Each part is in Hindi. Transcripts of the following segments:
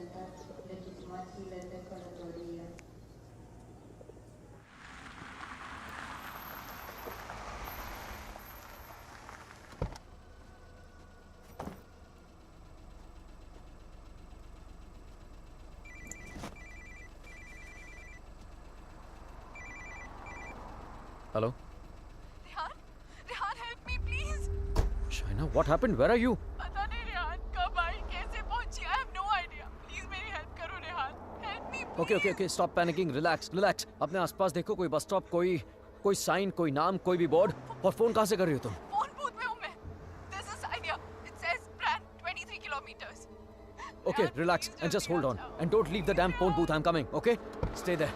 sentarsi legittimațiile de călătorie. Hello? Rehan? Rehan, help me, please. Shaina, what happened? Where are you? पता नहीं रेहान कब आई कैसे पहुंची I have no idea. Please मेरी help करो Rehan. Help me, please. Okay, stop panicking. Relax. अपने आसपास देखो कोई बस स्टॉप, कोई साइन, कोई नाम, कोई भी बोर्ड. और फोन कहाँ से कर रही हो तुम? Phone booth में हूँ मैं. There's a sign here. It says Bran 23 kilometers. Okay, Rehan, relax please and just जल्दी hold आ on. जाओ. And don't leave the damn phone booth. I'm coming, okay? Stay there.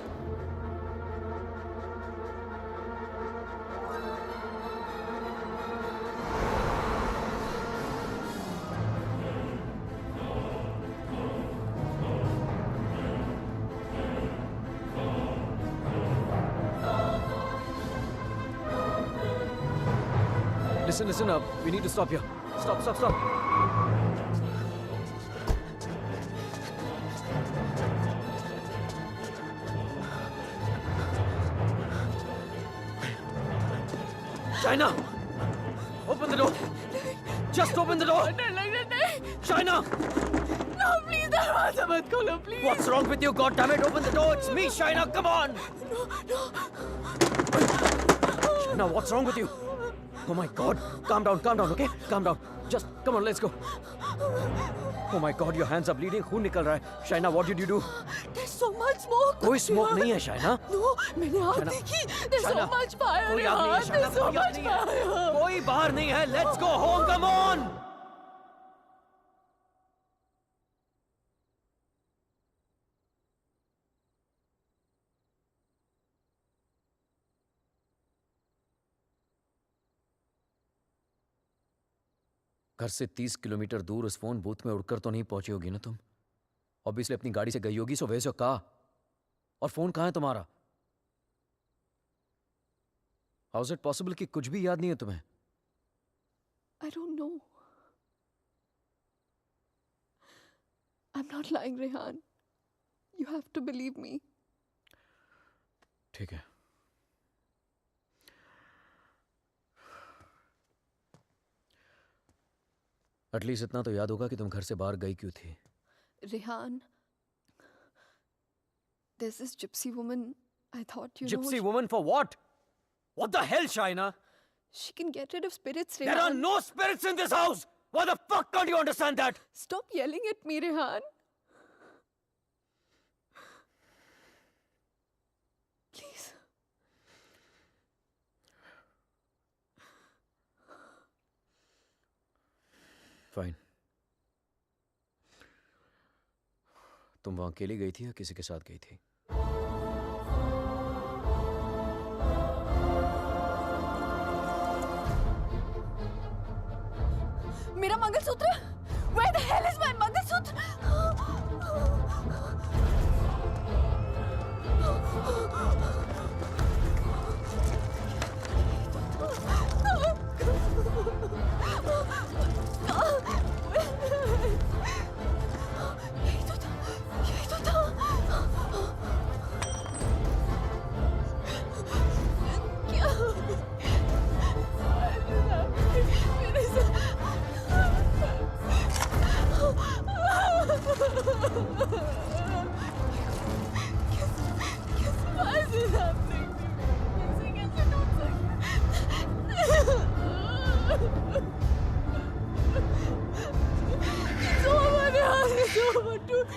Listen up. We need to stop here. Stop. Shaina! Open the door! Just open the door! डर लग रहा नहीं. Shaina! No, please दरवाजा मत खोलो, please. What's wrong with you? God damn it! Open the door! It's me, Shaina! Come on! No. Shaina, what's wrong with you? Oh my God! Calm down, okay? Calm down. Just come on, let's go. Oh my God, your hands are bleeding. खून निकल रहा है. Shaina, what did you do? There's so much smoke. कोई smoke नहीं है, Shaina. No, मैंने आग Shaina, देखी. There's so Shaina, much fire. कोई आग नहीं है, Rehan. Shaina. There's so कोई आग much नहीं है. fire. कोई बाहर नहीं है. Let's go home. Come on. घर से 30 किलोमीटर दूर उस फोन बूथ में उड़कर तो नहीं पहुंची होगी ना तुम? ऑब्वियसली अपनी गाड़ी से गई होगी, सो वैसे कहा. और फोन कहाँ है तुम्हारा? हाउ इज इट पॉसिबल कि कुछ भी याद नहीं है तुम्हें? I don't know. I'm not lying, Rehan. You have to believe me. ठीक है. एटलीस्ट इतना तो याद होगा कि तुम घर से बाहर गई क्यों थी. Rehan, there's this gypsy woman. I thought you know. Gypsy woman for what? What the hell, Shaina? She can get rid of spirits, There are Rehan. no spirits in this house! Why the fuck can't you understand that? Stop yelling at me, Rehan. Please. Fine. तुम वहां अकेली गई थी या किसी के साथ गई थी? मेरा mangalsutra? Where the hell is my mangalsutra? यही तो था. क्या? मेरे साथ Why is this happening to me? कैसे टूट सकता? It's over, Rehan. It's over, dude.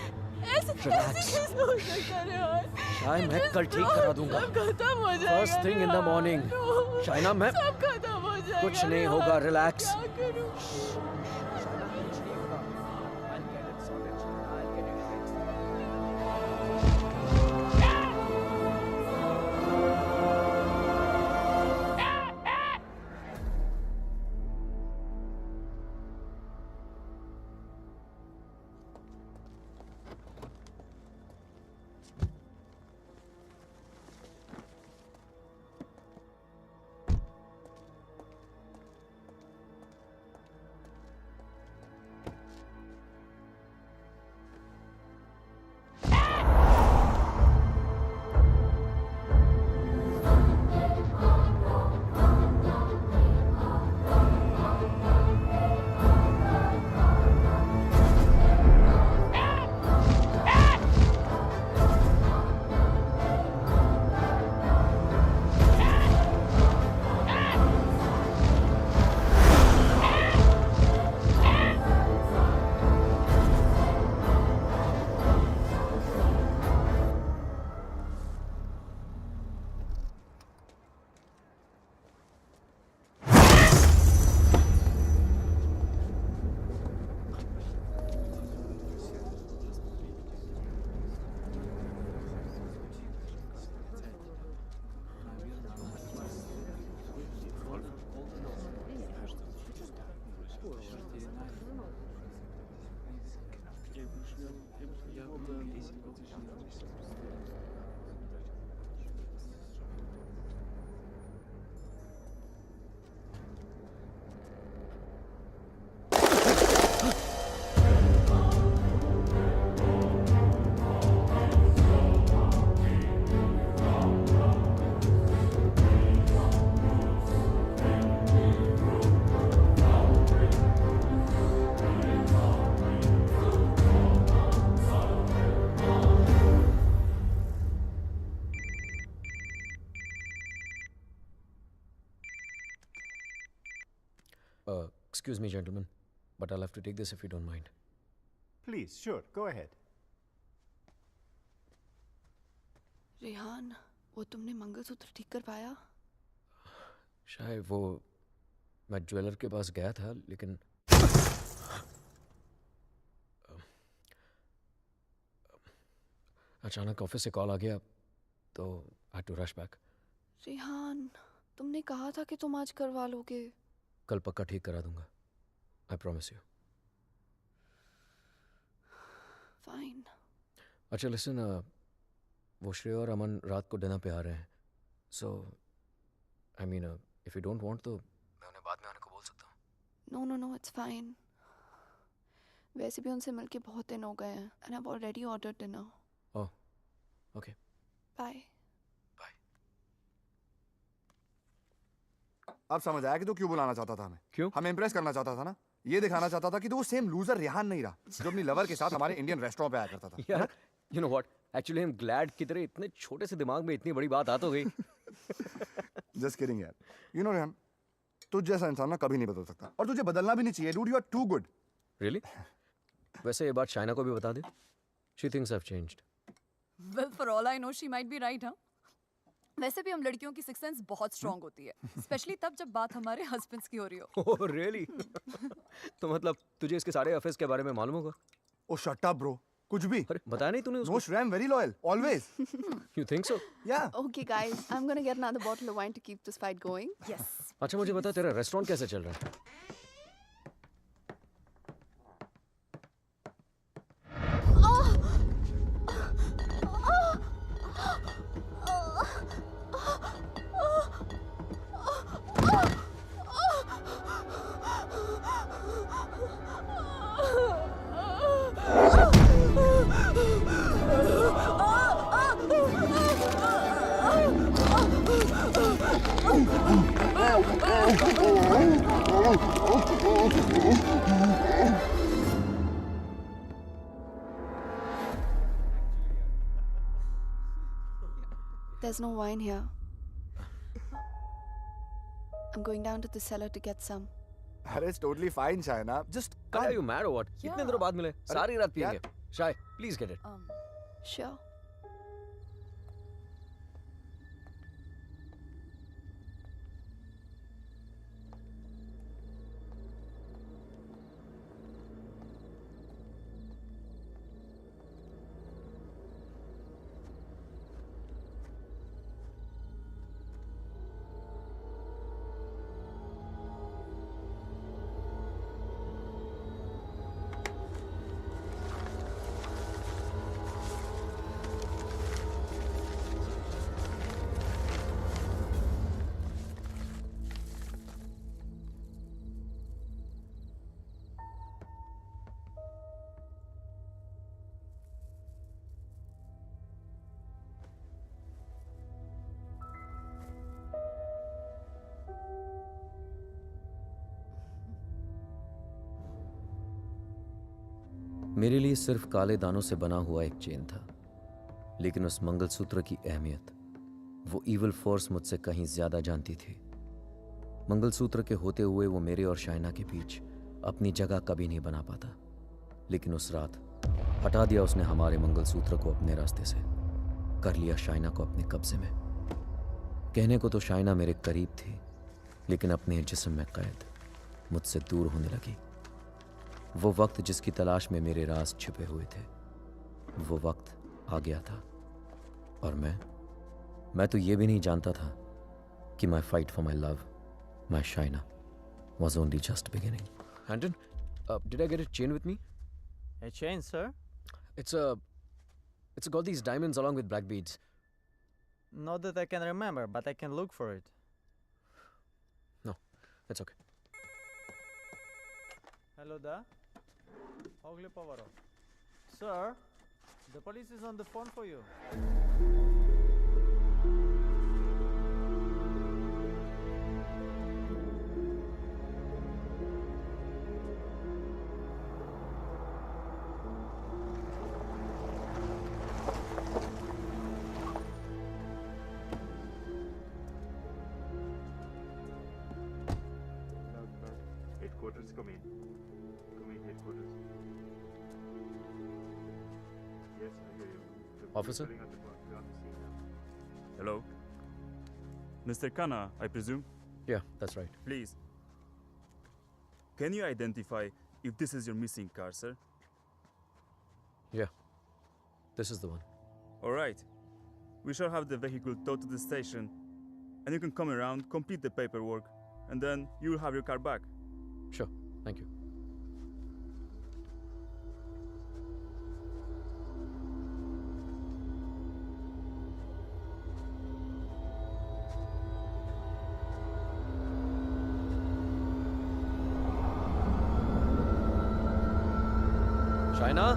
ऐसे कैसे हो सकता है, Rehan? शायद मैं कल ठीक करा दूंगा. सब खत्म हो जाएगा. First thing in the morning. No. Shaina, मैं सब खत्म हो जाएगा. कुछ नहीं होगा. Relax. क्या करूं? Excuse me, gentlemen, but I'll have to take this if you don't mind. Please, sure, go ahead. Rehan, वो तुमने मंगलसूत्र ठीक कर पाया? शायद वो मैं ज्वेलर के पास गया था लेकिन अचानक ऑफिस से कॉल आ गया तो I had to rush back. Rehan, तुमने कहा था कि तुम आज करवा लोगे. कल पक्का ठीक करा दूंगा. I promise you. फाइन. अच्छा लिसन, वो श्रेय और अमन रात को डिनर पे आ रहे हैं. So I mean if you don't want तो मैं उन्हें बाद में आने को बोल सकता हूँ. No no no, it's fine. वैसे भी उनसे मिलके बहुत दिन हो गए हैं and I have already ordered dinner. Oh okay. Bye. Bye. अब समझ आया कि तू क्यों बुलाना चाहता था हमें. क्यों? हमें इम्प्रेस करना चाहता था ना. ये दिखाना चाहता था कि तू वो सेम लूजर रेहान नहीं रहा जो अपनी लवर के साथ हमारे इंडियन रेस्टोरेंट पे आया करता था. यार you know what, actually I am glad कि तेरे इतने छोटे से दिमाग में इतनी बड़ी बात आ तो गई. जस्ट किडिंग यार. यू नो रेहान, तुझ जैसा इंसान ना कभी नहीं बदल सकता और तुझे बदलना भी नहीं चाहिए. Dude, you are too good. Really? वैसे ये बात शाइना को भी बता दे. She thinks I have changed. Well, for all I know, she might be right, huh? वैसे भी हम लड़कियों की सिक्स सेंस बहुत स्ट्रांग होती है, स्पेशली तब जब बात हमारे हस्बैंड्स की हो रही हो. Oh really? तो मतलब तुझे इसके सारे अफेयर्स के बारे में मालूम होगा? ओ शट अप ब्रो. कुछ भी. अरे बताया नहीं तूने नो उसको? श्रेय, I am very loyal always. You think so? या. Okay guys, I'm gonna get another bottle of wine to keep this fight going. Yes. अच्छा मुझे बता तेरा रेस्टोरेंट कैसे चल रहा है? There's no wine here. I'm going down to the cellar to get some. अरे it's totally fine Shaina. Just Are you mad or what? इतने दिनों बाद मिले, सारी रात यार- पिएंगे. शाय, प्लीज गेट इट. Sure. मेरे लिए सिर्फ काले दानों से बना हुआ एक चेन था, लेकिन उस मंगलसूत्र की अहमियत वो इविल फोर्स मुझसे कहीं ज्यादा जानती थी. मंगलसूत्र के होते हुए वो मेरे और शाइना के बीच अपनी जगह कभी नहीं बना पाता, लेकिन उस रात हटा दिया उसने हमारे मंगलसूत्र को अपने रास्ते से, कर लिया शाइना को अपने कब्जे में. कहने को तो शाइना मेरे करीब थी, लेकिन अपने जिस्म में कैद मुझसे दूर होने लगी. वो वक्त जिसकी तलाश में मेरे राज छिपे हुए थे, वो वक्त आ गया था. और मैं तो ये भी नहीं जानता था कि माई fight for my love, my Shaina, was only just beginning. Anton, did I get a chain with me? A chain, sir? It's got these diamonds along with black beads. Not that I can remember, but I can look for it. No, it's okay. Hello there. Ogli Povaro. Sir, the police is on the phone for you. headquarters, come in. Come in, headquarters. Yes, I hear you. The police Officer? filling out the form. We're on the scene now. Hello? Mr. Khanna, I presume? Yeah, that's right. Please. Can you identify if this is your missing car, sir? Yeah, this is the one. Alright. We shall have the vehicle towed to the station, and you can come around, complete the paperwork, and then you will have your car back. Sure, thank you. Shaina?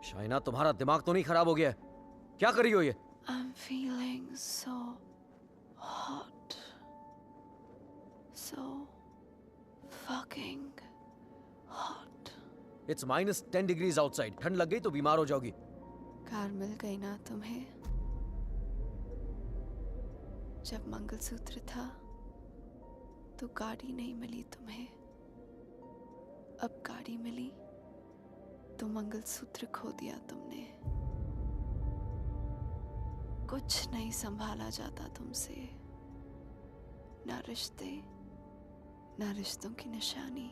Shaina, तुम्हारा दिमाग तो नहीं खराब हो गया है? क्या कर रही हो ये? I'm feeling so hot. So fucking hot. It's -10 degrees outside. ठंड लग गई तो बीमार हो जाओगी. कार मिल गई ना तुम्हें? जब मंगलसूत्र था तो गाड़ी नहीं मिली तुम्हें. अब गाड़ी मिली तो मंगलसूत्र खो दिया तुमने. कुछ नहीं संभाला जाता तुमसे. ना रिश्ते, ना रिश्तों की निशानी.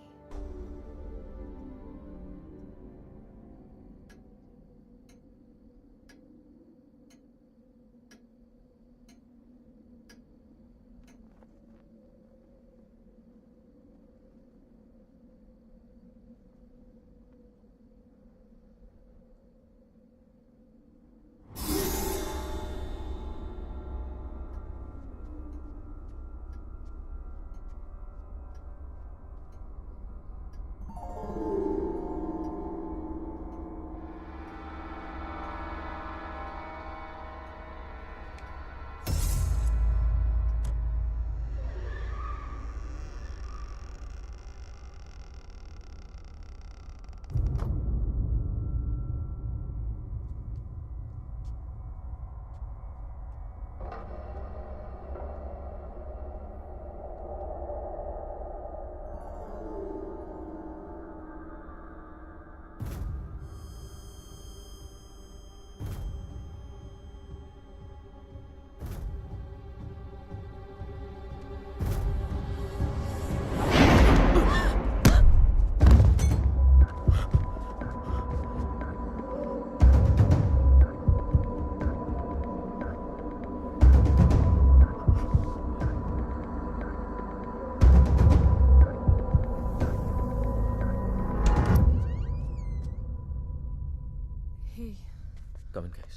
Come in, guys.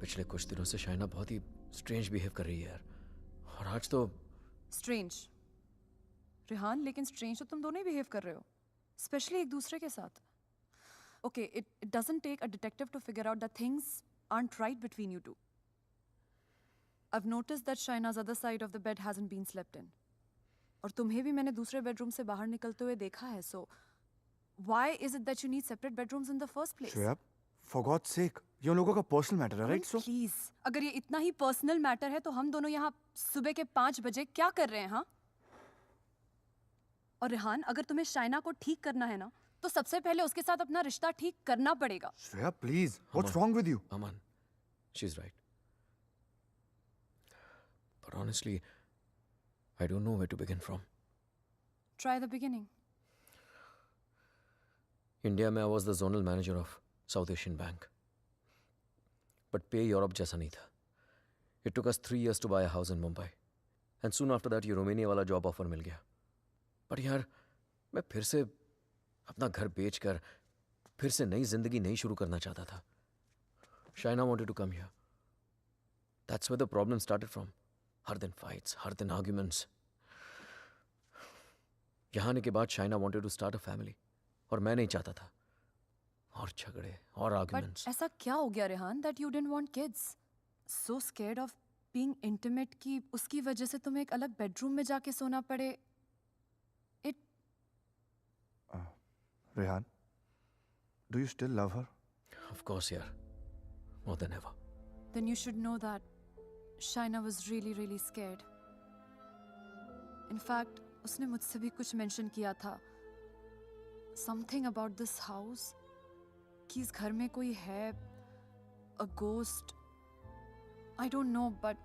पिछले कुछ दिनों से शाइना बहुत ही स्ट्रेंज बिहेव कर रही है यार. और आज तो स्ट्रेंज रेहान, लेकिन स्ट्रेंज तो तुम दोनों ही बिहेव कर रहे हो, स्पेशली एक दूसरे के साथ. Okay, it doesn't take a detective to figure out that things aren't right between you two. I've noticed that Shaina's other side of the bed hasn't been slept in. और तुम्हें भी मैंने दूसरे बेडरूम से बाहर निकलते हुए देखा है. So why is it that you need separate bedrooms in the first place? Shreya, for God's sake, ये उन लोगों का पर्सनल मैटर है, राइट? सो प्लीज, अगर ये इतना ही पर्सनल मैटर है तो हम दोनों यहाँ सुबह के 5 बजे क्या कर रहे हैं? हाँ. और रेहान, अगर तुम्हें शाइना को ठीक करना है ना, तो सबसे पहले उसके साथ अपना रिश्ता ठीक करना पड़ेगा. Shreya, please, what's wrong with you? Aman, she's right. But honestly, I don't know where to begin from. Try the beginning. India में I was the zonal manager of South Asian Bank. But pay Europe जैसा नहीं था. It took us 3 years to buy a house in Mumbai. And soon after that, ये रोमानिया वाला जॉब ऑफर मिल गया. पर यार, मैं फिर से अपना घर बेचकर फिर से नई जिंदगी नहीं शुरू करना चाहता था. Shaina wanted to come here. That's where the problem started from. हर दिन fights, हर दिन arguments. यहाँ आने के बाद Shaina wanted to start a family. और मैं नहीं चाहता था. और झगड़े और But arguments. ऐसा क्या हो गया Rehan that you didn't want kids? So scared of being intimate कि उसकी वजह से तुम्हें एक अलग bedroom में जाके सोना पड़े. It Rehan, do you still love her? Of course, यार. More than ever. then you should know that Shaina was really really scared. In fact, उसने मुझसे भी कुछ mention किया था. Something about this house. कि इस घर में कोई है. A ghost. I don't know, but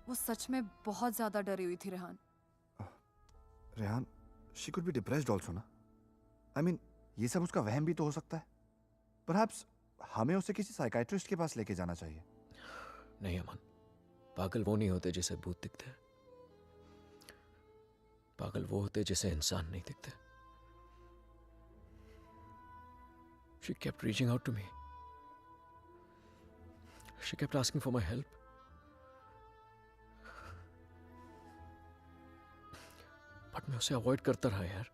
वो सच में बहुत ज़्यादा डरी हुई थी Rehan. Rehan, she could be depressed also ना. I mean, ये सब उसका वहम भी तो हो सकता है. Perhaps हमें उसे किसी साइकाइट्रिस्ट के पास लेके जाना चाहिए. नहीं अमन, पागल वो नहीं होते जिसे भूत दिखते हैं. पागल वो होते जिसे इंसान नहीं दिखते. She kept reaching out to me. She kept asking for my help. But मैं उसे अवॉइड करता रहा यार.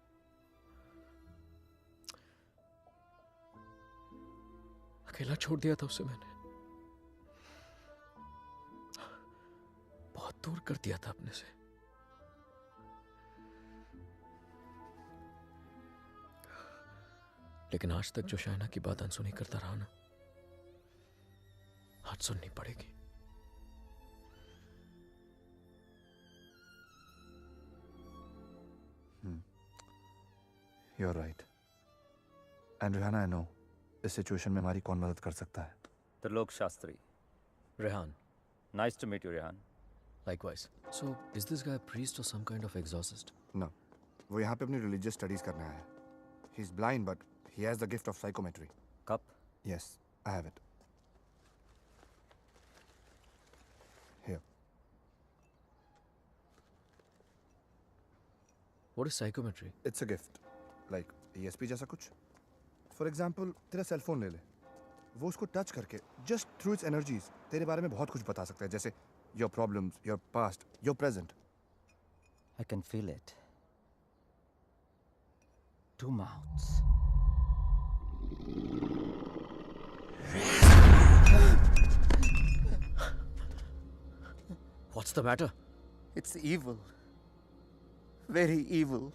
अकेला छोड़ दिया था उसे मैंने. बहुत दूर कर दिया था अपने से. लेकिन आज तक जो शाइना की बात अनसुनी करता रहा ना, आज सुननी पड़ेगी. You're right. And Rihanna, I know इस सिचुएशन में हमारी कौन मदद कर सकता है. Trilok Shastri. Rehan, Nice to meet you, Rehan. likewise. So, is this guy a priest or some kind of exorcist? No. वो यहाँ पे अपनी religious studies करने आया है. He's blind, but he has the gift of psychometry. Cup? Yes, I have it. Here. What is psychometry? It's a gift. Like ESP जैसा कुछ. For example, तेरा सेल फोन ले ले. वो उसको टच करके just through its energies तेरे बारे में बहुत कुछ बता सकता है. जैसे your problems, your past, your present. I can feel it. Two mouths. What's the matter? It's evil. Very evil.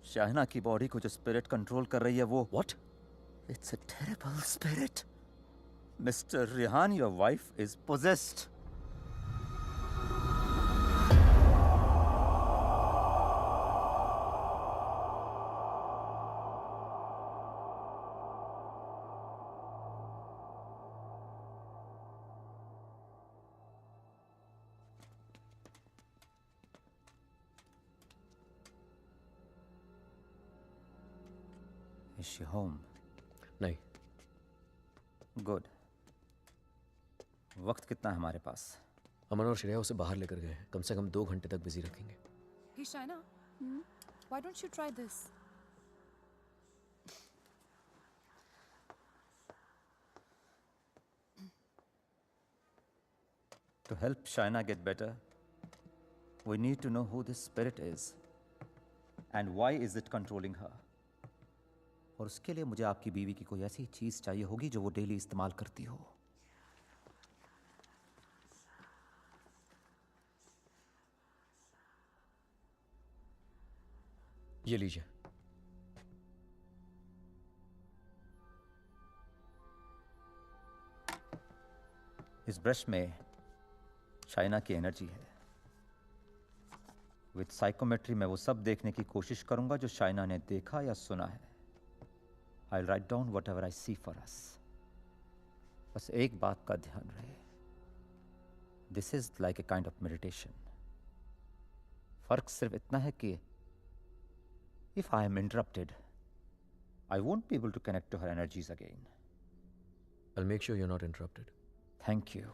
Shaina की बॉडी को जो स्पिरिट कंट्रोल कर रही है वो What? It's a terrible spirit. Mr. Rehan, your wife is possessed. Is she home? नहीं. Good. वक्त कितना है हमारे पास? अमन और श्रेया उसे बाहर लेकर गए हैं. कम से कम 2 घंटे तक बिजी रखेंगे. Hey Shaina, why don't you try this? To help Shaina get better, we need to know who this spirit is and why is it controlling her. और उसके लिए मुझे आपकी बीवी की कोई ऐसी चीज चाहिए होगी जो वो डेली इस्तेमाल करती हो. ये लीजिए. इस ब्रश में शाइना की एनर्जी है. विद साइकोमेट्री मैं वो सब देखने की कोशिश करूंगा जो शाइना ने देखा या सुना है. I'll write down whatever I see for us. बस एक बात का ध्यान रहे. This is like a kind of meditation. फर्क सिर्फ इतना है कि if I am interrupted, I won't be able to connect to her energies again. I'll make sure you're not interrupted. Thank you.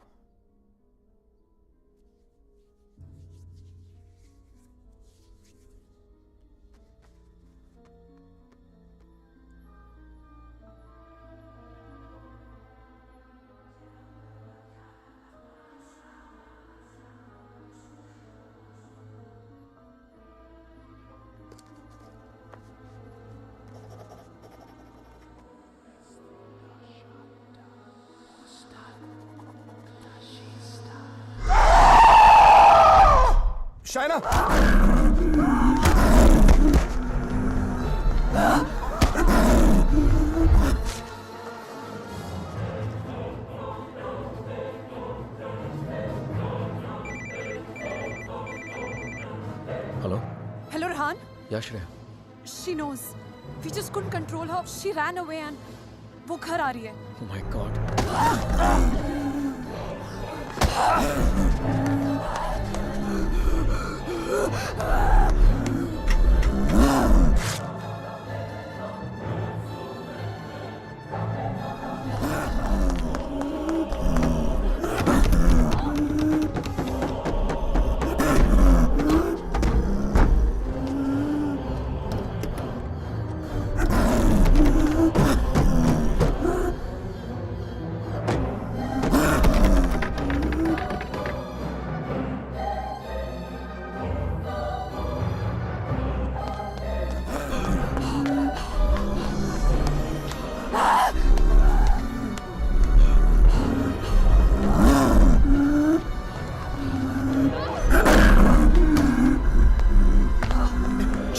या Shreya? She knows. We just couldn't control her. She ran away and वो घर आ रही है. Oh my God.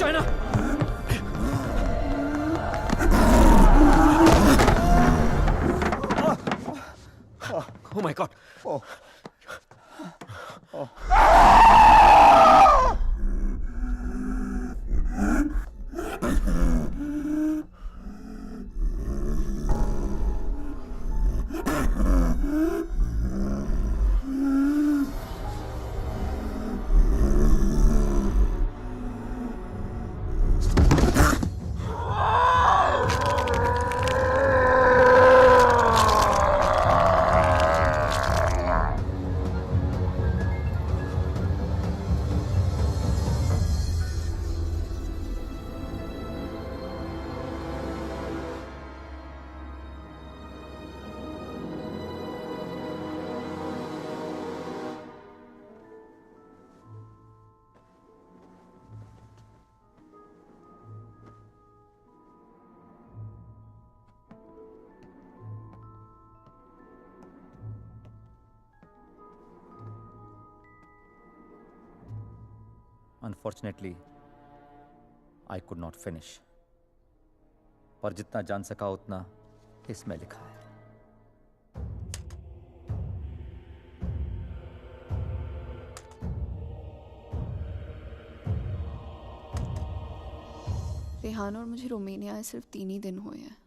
China! Oh my God. Oh. Unfortunately, I could not finish. पर जितना जान सका उतना इसमें लिखा है. रेहान और मुझे रोमानिया आए सिर्फ 3 ही दिन हुए हैं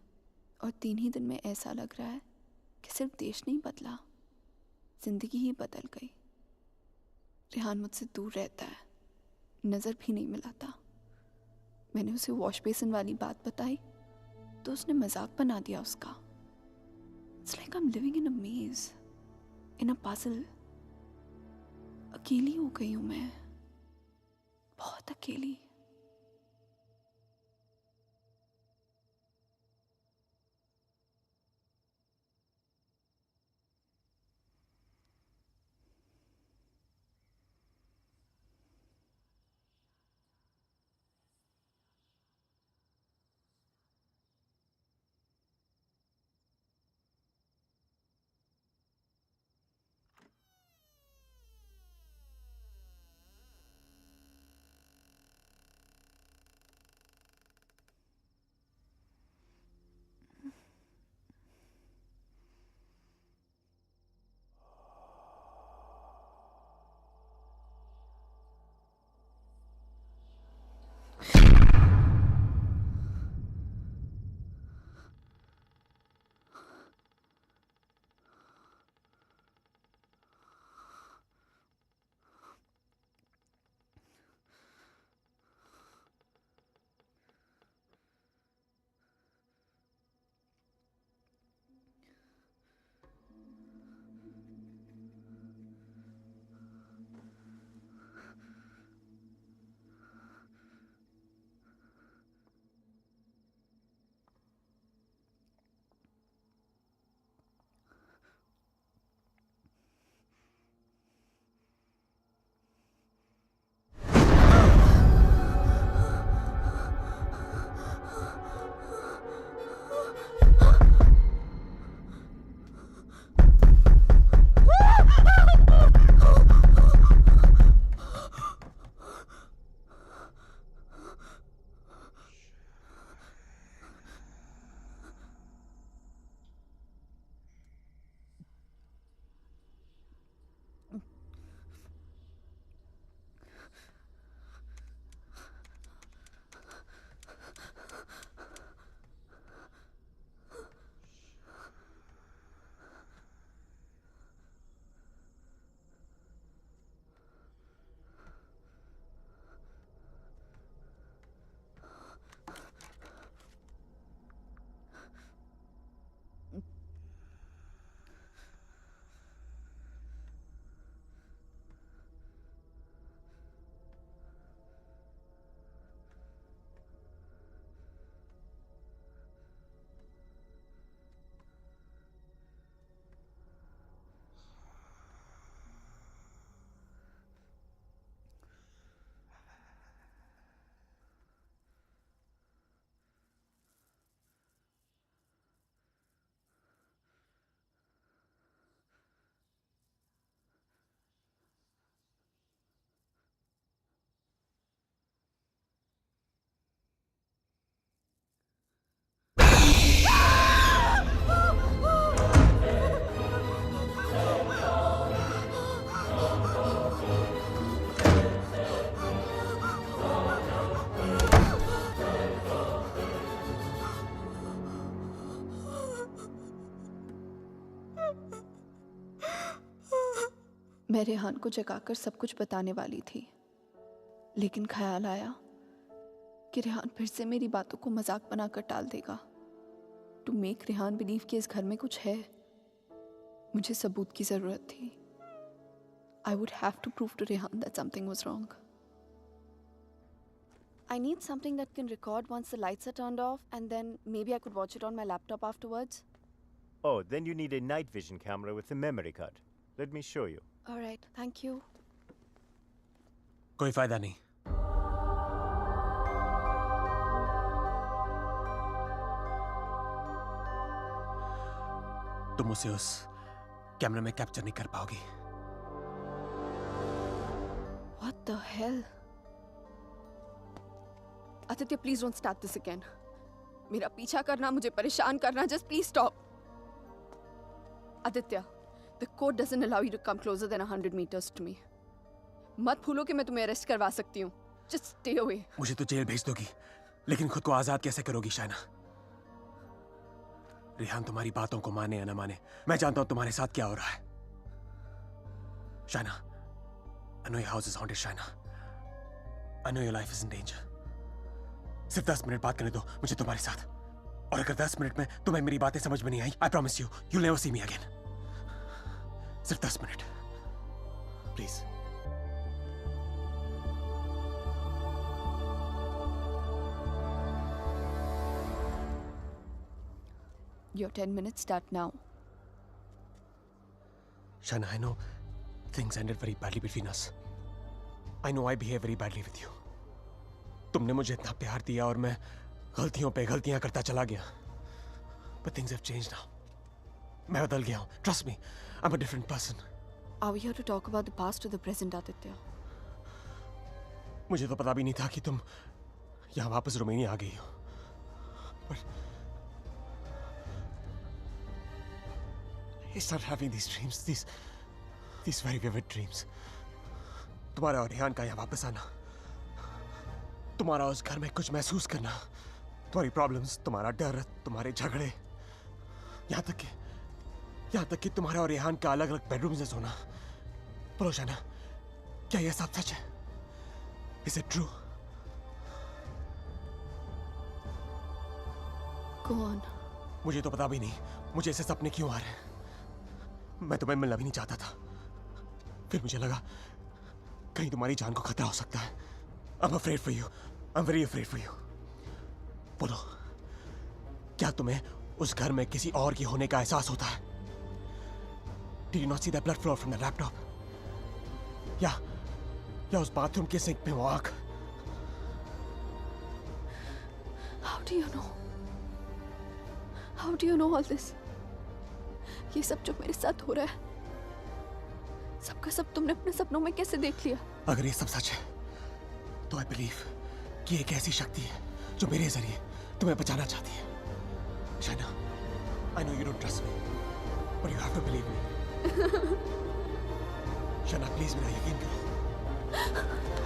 और 3 ही दिन में ऐसा लग रहा है कि सिर्फ देश नहीं बदला, जिंदगी ही बदल गई. रेहान मुझसे दूर रहता है, नज़र भी नहीं मिलाता. मैंने उसे वॉश बेसिन वाली बात बताई तो उसने मजाक बना दिया उसका. It's like I am living in a maze, in a puzzle. अकेली हो गई हूँ मैं, बहुत अकेली. मैं रेहान को जगाकर सब कुछ बताने वाली थी, लेकिन ख्याल आया कि रेहान फिर से मेरी बातों को मजाक बनाकर टाल देगा। टू मेक रेहान बिलीव कि इस घर में कुछ है, मुझे सबूत की जरूरत थी। I would have to prove to Rehan that something was wrong. I need something that can record once the lights are turned off, and then maybe I could watch it on my laptop afterwards. Oh, then you need a night vision camera with a memory card. Let me show you. All right, thank you. कोई फायदा नहीं। तुम उसे उस कैमरे में कैप्चर नहीं कर पाओगी। What the hell? Aditya, please don't start this again. मेरा पीछा करना, मुझे परेशान करना, just please stop. Aditya, the code doesn't allow you to come closer than 100 meters to me. मत भूलो कि मैं तुम्हें अरेस्ट करवा सकती हूँ. Just stay away. मुझे तो जेल भेज दोगी, लेकिन खुद को आजाद कैसे करोगी शाइना? रेहान तुम्हारी बातों को माने या न माने, मैं जानता हूं तुम्हारे साथ क्या हो रहा है। Shaina, I know your house is haunted, Shaina. I know your life is in danger. सिर्फ 10 मिनट बात करने दो मुझे तुम्हारे साथ, और अगर 10 मिनट में तुम्हें मेरी बातें समझ में नहीं आई, I promise you, you'll never see me again. सिर्फ 10 minute, please. Your 10 minutes start now. Shaina, I know things ended very badly between us. I know I behave very badly with you. तुमने मुझे इतना प्यार दिया और मैं गलतियों पे गलतियां करता चला गया. But things have changed now. मैं बदल गया हूँ. Trust me, I'm a different person. Are we here to talk about the past or the present, Aditya? मुझे तो पता भी नहीं था कि तुम यहाँ वापस रोमानिया आ गई हो. But I started having these dreams, these very vivid dreams. तुम्हारा और रेहान का यहाँ वापस आना, तुम्हारा उस घर में कुछ महसूस करना, तुम्हारी प्रॉब्लम्स, तुम्हारा डर, तुम्हारे झगड़े, यहाँ तक कि तुम्हारा और रेहान का अलग अलग बेडरूम्स में सोना. बोलो शाइना, क्या यह सब सच है? Is it true? Go on. मुझे तो पता भी नहीं मुझे ऐसे सपने क्यों आ रहे हैं. मैं तुम्हें मिलना भी नहीं चाहता था. फिर मुझे लगा कहीं तुम्हारी जान को खतरा हो सकता है. I'm afraid for you. I'm very afraid for you. बोलो, क्या तुम्हें उस घर में किसी और की होने का एहसास होता है? Did you not see that blood flow from the laptop? या उस बाथरूम के सिंक में वो आग? How do you know? How do you know all this? ये सब जो मेरे साथ हो रहा है, सबका सब तुमने अपने सपनों में कैसे देख लिया? अगर ये सब सच है, तो I believe कि एक ऐसी शक्ति है जो मेरे जरिए तुम्हें बचाना चाहती है. Shaina, I know you don't trust me, but you have to believe me. Shaina, please मेरा यकीन करो.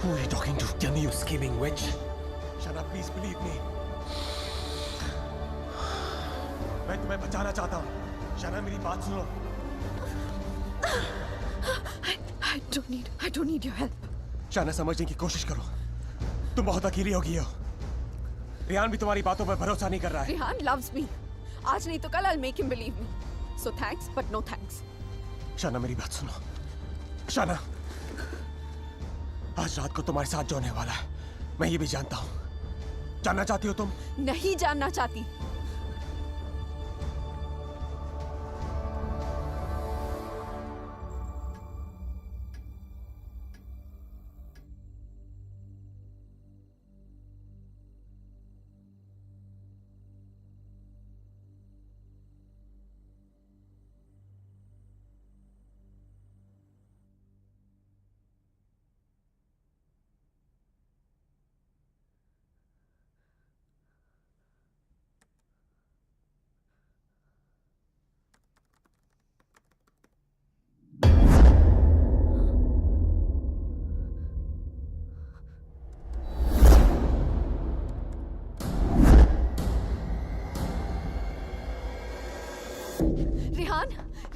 Who are you talking to? Tell me, you scheming witch. Shaina, please believe me. मैं तुम्हें बचाना चाहता हूँ. शाइना, मेरी बात सुनो. I don't need your help. Shaina, समझने की कोशिश करो. तुम बहुत अकेली हो गई हो. रेहान भी तुम्हारी बातों पर भरोसा नहीं कर रहा है. Rehan loves me. आज नहीं तो कल I'll make him believe me. So thanks, but no thanks. Shaina, मेरी बात सुनो. शाइना, आज रात को तुम्हारे साथ जो होने वाला है, मैं ये भी जानता हूँ. जानना चाहती हो तुम? नहीं जानना चाहती.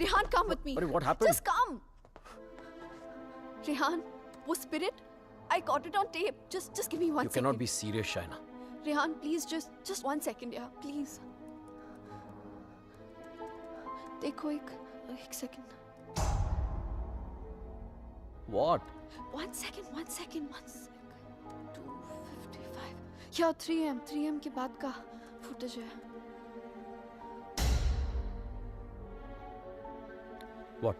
Rehan, come with me. What happened? Just come. Rehan, वो spirit, I got it on tape. Just give me 1 You second. cannot be serious, Shaina. Rehan, please just 1 second, yeah, please. देखो एक second. What? 1 second. 2:55. Yeah, 3 am के बाद का footage है. What?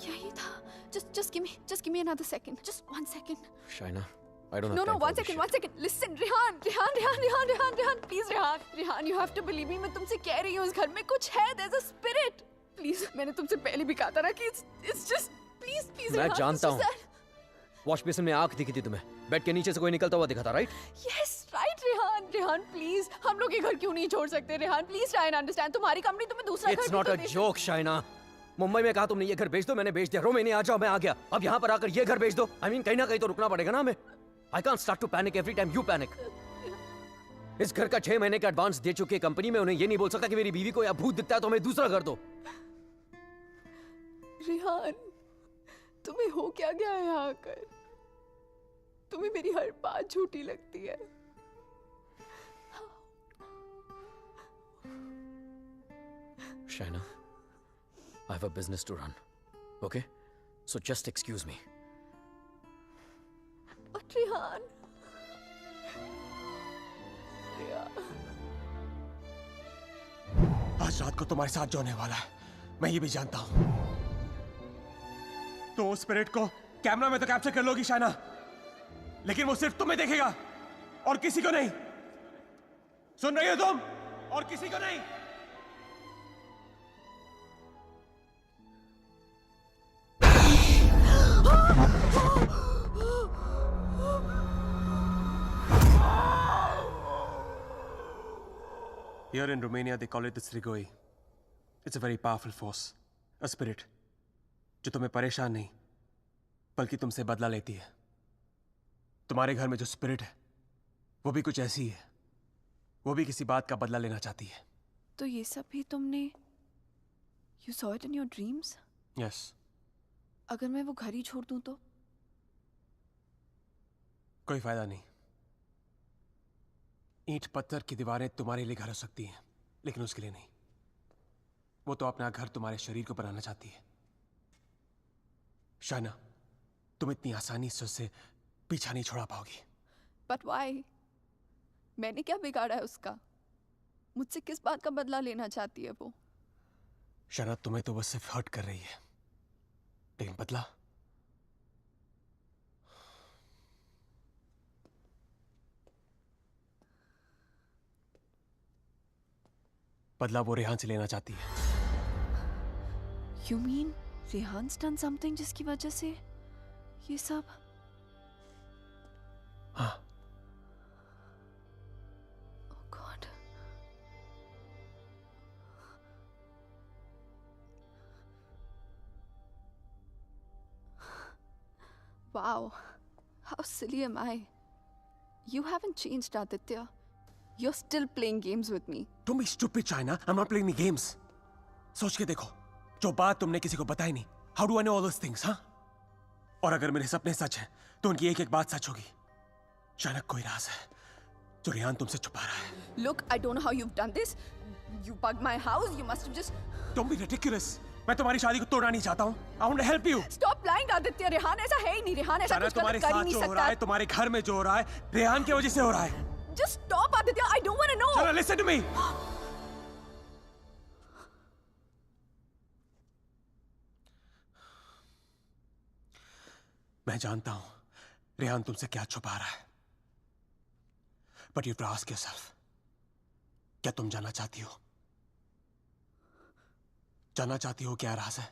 यही था. Just give me another second. Just 1 second. Shaina, I don't have No, time for 1 this second, shit. 1 second. Listen, Rehan, please, Rehan, you have to believe me. मैं तुमसे कह रही हूँ, इस घर में कुछ है. There's a spirit. Please, मैंने तुमसे पहले भी कहा था ना कि it's just, please, मैं Rehan, जानता it's हूँ. just that. वॉश बेसिन में आंख दिखी थी तुम्हें. बेड के नीचे से कोई निकलता हुआ दिखा था, right? Yes, right, Rehan, please. हम लोग ये घर क्यों नहीं छोड़ सकते, Rehan? Please try and understand. तुम्हारी कंपनी तुम्हें दूसरा घर It's भी not तो a they joke, Shaina. Mumbai में कहा तुमने ये घर बेच दो, मैंने बेच दिया. रोमेनिया आ जाओ, मैं आ गया. अब यहाँ पर आकर ये घर बेच दो. I mean, कहीं ना कहीं तो रुकना पड़ेगा ना हमें. I can't start to panic every time you panic. इस घर का 6 महीने का एडवांस दे चुकी है कंपनी में. उन्हें ये नहीं बोल सकता कि मेरी बीवी को या भूत दिखता है तो हमें दूसरा घर दो. रेहान, तुम्हें हो क्या गया है यहाँ आकर? तुम्हें मेरी हर बात झूठी लगती है. Shaina, I have a business to run. Okay? So just excuse me. But Rehan, आज रात को तुम्हारे साथ जो होने वाला है, मैं ये भी जानता हूं. तो उस स्पिरिट को कैमरा में तो कैप्चर कर लोगी शाइना, लेकिन वो सिर्फ तुम्हें देखेगा और किसी को नहीं. सुन रही हो तुम? और किसी को नहीं. Here in Romania, they call it the Strigoi. It's a very powerful force, a spirit, जो तुम्हें परेशान नहीं, बल्कि तुमसे बदला लेती है. तुम्हारे घर में जो स्पिरिट है, वो भी कुछ ऐसी है. वो भी किसी बात का बदला लेना चाहती है. तो ये सब भी तुमने You saw it in your dreams? Yes. अगर मैं वो घर ही छोड़ दूं तो? कोई फायदा नहीं. ईंट पत्थर की दीवारें तुम्हारे लिए घर हो सकती हैं, लेकिन उसके लिए नहीं. वो तो अपना घर तुम्हारे शरीर को बनाना चाहती है. शाइना, तुम इतनी आसानी से उससे पीछा नहीं छोड़ा पाओगी. But why? मैंने क्या बिगाड़ा है उसका? मुझसे किस बात का बदला लेना चाहती है वो? शाइना, तुम्हें तो बस सिर्फ हर्ट कर रही है, लेकिन बदला? बदला वो रेहान से लेना चाहती है. You mean Rehan's done something जिसकी वजह से ये सब? हाँ. Oh God. Wow. How silly am I? You haven't changed, Aditya. You're still playing games with me. Don't be stupid, China. I'm not playing any games. सोच के देखो, जो बात तुमने किसी को बताई नहीं. How do I know all those things, हाँ? और अगर मेरे सपने सच हैं, तो उनकी एक-एक बात सच होगी. China, कोई राज है, जो रेहान तुमसे छुपा रहा है. Look, I don't know how you've done this. You bugged my house. You must have just. Don't be ridiculous. मैं तुम्हारी शादी को तोड़ना नहीं चाहता हूँ. I want to help you. Stop lying, Aditya. Rehan ऐसा है ही नहीं. रेहान ऐसा China, कुछ तुम्हारे गलत कर ही साथ नहीं जो हो रहा सकता. है, तुम्हारे घर में जो हो रहा है, रेहान की वजह से हो रहा है. Just stop, Aditya. I don't want to know. China, listen to me. मैं जानता हूं रेहान तुमसे क्या छुपा रहा है. But you have to ask yourself, क्या तुम जानना चाहती हो? जानना चाहती हो क्या राज है?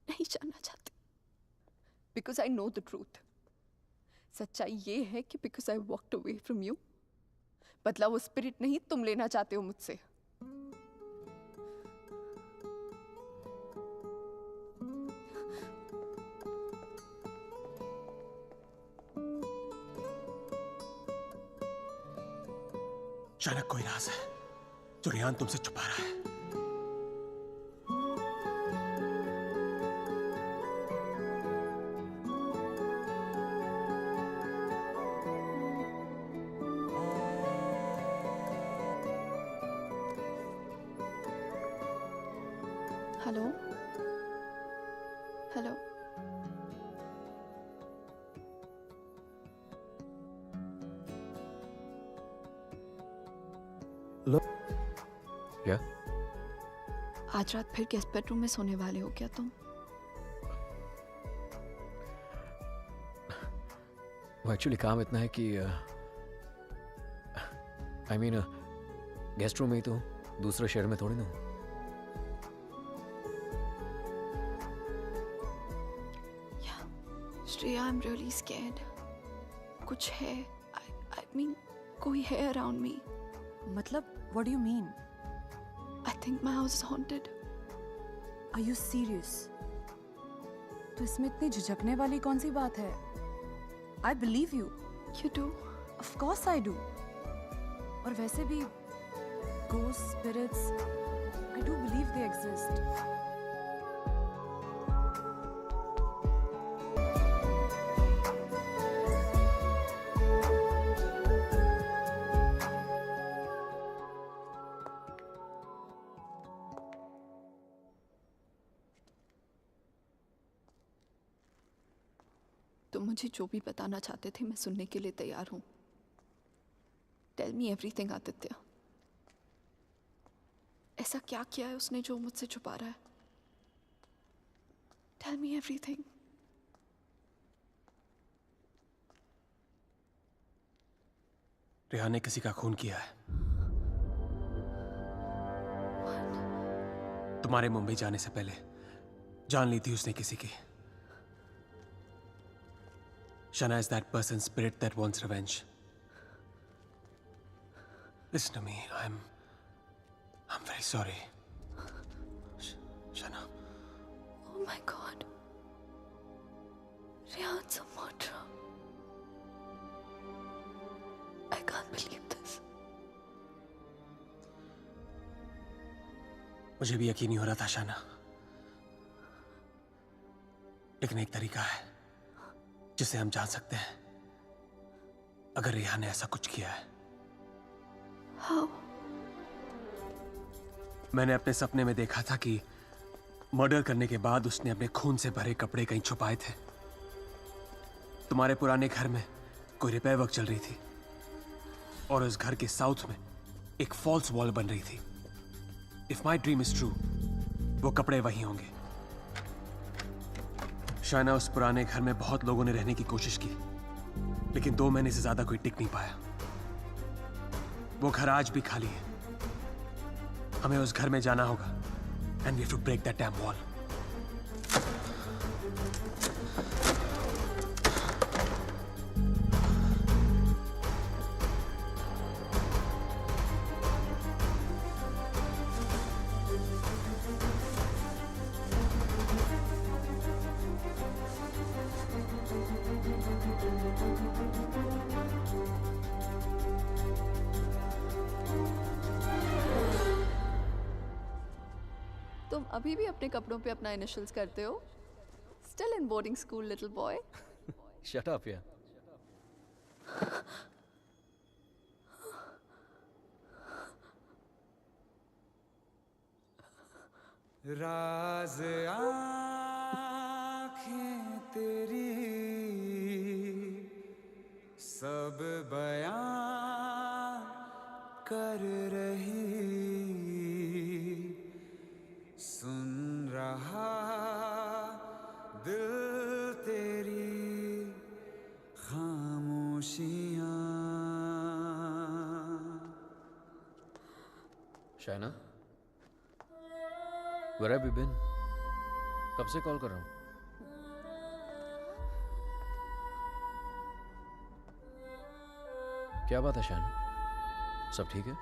नहीं जानना चाहती. Because I know the truth. सच्चाई ये है कि because I walked away from you, बदला वो स्पिरिट नहीं तुम लेना चाहते हो मुझसे. अचानक कोई राज है जो रेहान तुमसे छुपा रहा है। हेलो हेलो क्या? आज रात फिर गेस्ट बेडरूम में सोने वाले हो क्या तुम? वो एक्चुअली काम इतना है कि आई मीन गेस्ट रूम में ही तो हूँ, दूसरे शहर में थोड़ी ना हूँ। Shreya, I am really scared. कुछ है, आई मीन कोई है अराउंड मी। मतलब what do you mean? I think my house is haunted. Are you serious? तो इसमें इतनी झिझकने वाली कौन सी बात है? I believe you. You do? Of course I do. और वैसे भी ghosts, spirits, I do believe they exist. तुम मुझे जो भी बताना चाहते थे मैं सुनने के लिए तैयार हूं। Tell me everything Aditya. ऐसा क्या किया है उसने जो मुझसे छुपा रहा है? Tell me everything. रेहान ने किसी का खून किया है। तुम्हारे मुंबई जाने से पहले जान ली थी उसने किसी की। Shana is that person's spirit that wants revenge. Listen to me. I'm very sorry. Shana. Oh my God. Rehan's a murderer. I can't believe this. मुझे भी यकीन नहीं हो रहा था शाना, लेकिन एक तरीका है जिसे हम जान सकते हैं अगर रेहान ने ऐसा कुछ किया है। How? मैंने अपने सपने में देखा था कि मर्डर करने के बाद उसने अपने खून से भरे कपड़े कहीं छुपाए थे। तुम्हारे पुराने घर में कोई रिपेयर वर्क चल रही थी और उस घर के साउथ में एक फॉल्स वॉल बन रही थी। If my dream is true, वो कपड़े वही होंगे। शायना, उस पुराने घर में बहुत लोगों ने रहने की कोशिश की, लेकिन 2 महीने से ज्यादा कोई टिक नहीं पाया। वो घर आज भी खाली है। हमें उस घर में जाना होगा and we have to break that damn wall. तुम अभी भी अपने कपड़ों पे अपना इनिशियल्स करते हो? Still in boarding school, little boy. Shut up, yeah. राज आँखें तेरी सब बयां कर रही, सुन रहा दिल तेरी खामोशियां। Shaina, where have you been? कब से कॉल कर रहा हूँ? क्या बात है शायना? सब ठीक है?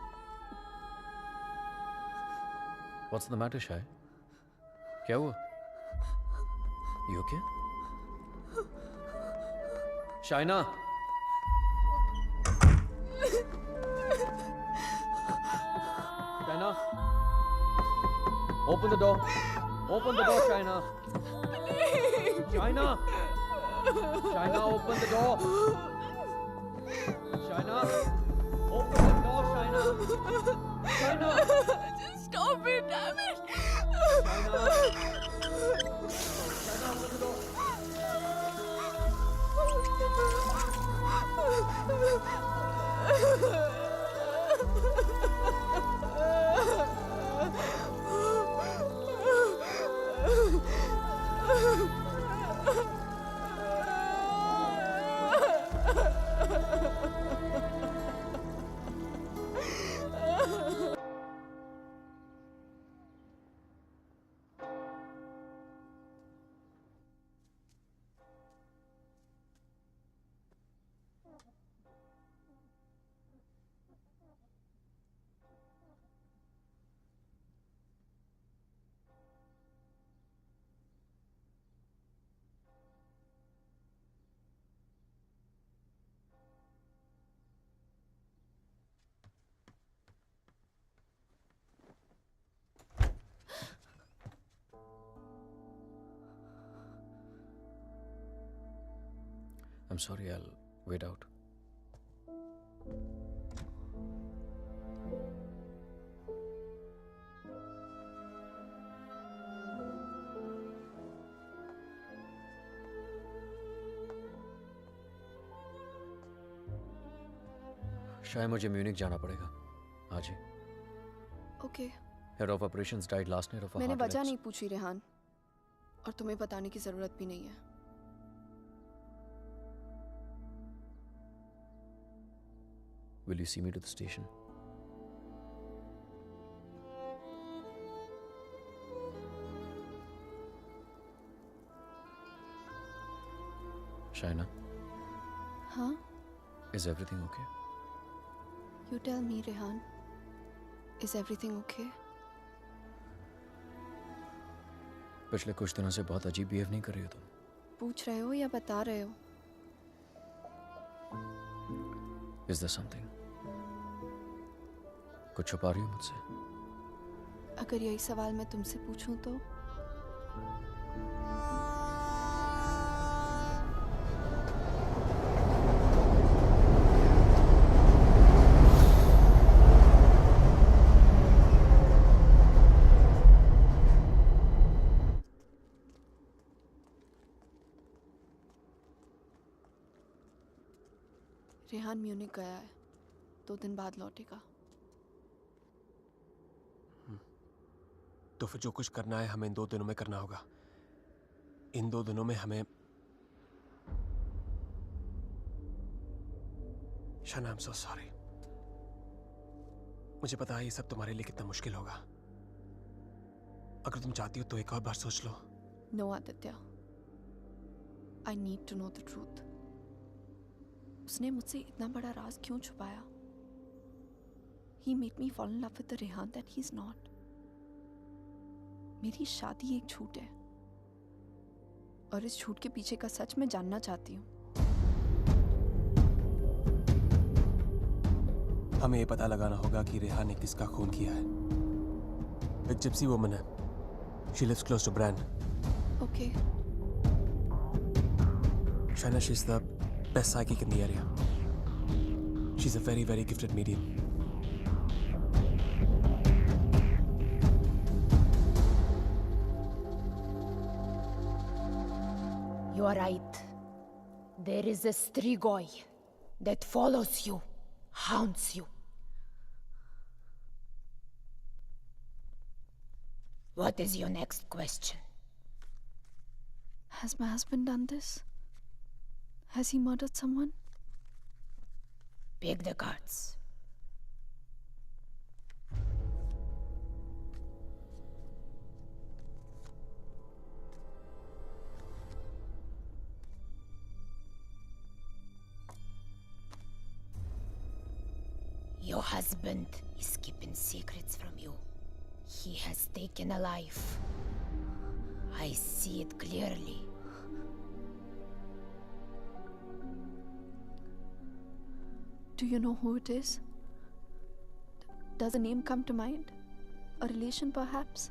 What's the matter, शाय? क्या हुआ? You okay? Shaina! Shaina, open the door. Open the door, Shaina. Shaina. Shaina, open the door. Shaina, open the door, Shaina. Shaina. Just stop it, damn it. Shaina. Shaina, open the door. I'm sorry, I'll wait out. शायद मुझे म्यूनिक जाना पड़ेगा आज ही. Okay. Head of operations died last night ऑफ मैंने वजह नहीं पूछी रेहान, और तुम्हें बताने की जरूरत भी नहीं है. Will you see me to the station? Shaina, हाँ? is everything okay? You tell me, Rehan. Is everything okay? पिछले कुछ दिनों से बहुत अजीब बिहेव नहीं कर रही हो तुम. पूछ रहे हो या बता रहे हो? Is there something? कुछ छुपा रही हो मुझसे? अगर यही सवाल मैं तुमसे पूछूं तो? रेहान म्यूनिक गया है, 2 दिन बाद लौटेगा. तो फिर जो कुछ करना है हमें इन 2 दिनों में करना होगा. इन 2 दिनों में हमें शाना, आई एम सो सॉरी. मुझे पता है ये सब तुम्हारे लिए कितना मुश्किल होगा. अगर तुम चाहती हो तो एक और बार सोच लो. No Aditya, I need to know the truth. उसने मुझसे इतना बड़ा राज क्यों छुपाया? He made me fall in love with the Rehan that he's not. मेरी शादी एक झूठ है, और इस झूठ के पीछे का सच मैं जानना चाहती हूँ. हमें ये पता लगाना होगा कि रेहान ने किसका खून किया है. एक जिप्सी वुमन है. She lives close to Bran. Okay. Shaina, she's the best psychic in the area. She's a very, very gifted medium. You are right. There is a Strigoi that follows you, haunts you. What is your next question? Has my husband done this? Has he murdered someone? Pick the cards. Your husband is keeping secrets from you. He has taken a life. I see it clearly. Do you know who it is? Does a name come to mind? A relation perhaps?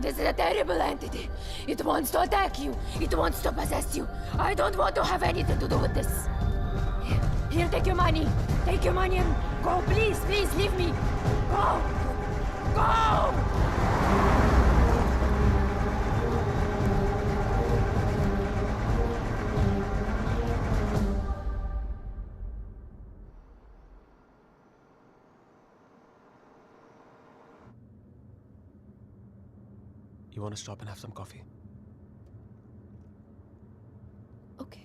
This is a terrible entity. It wants to attack you. It wants to possess you. I don't want to have anything to do with this. Here, take your money. Take your money and go. Please, please, leave me. Go. Go. You want to stop and have some coffee? Okay.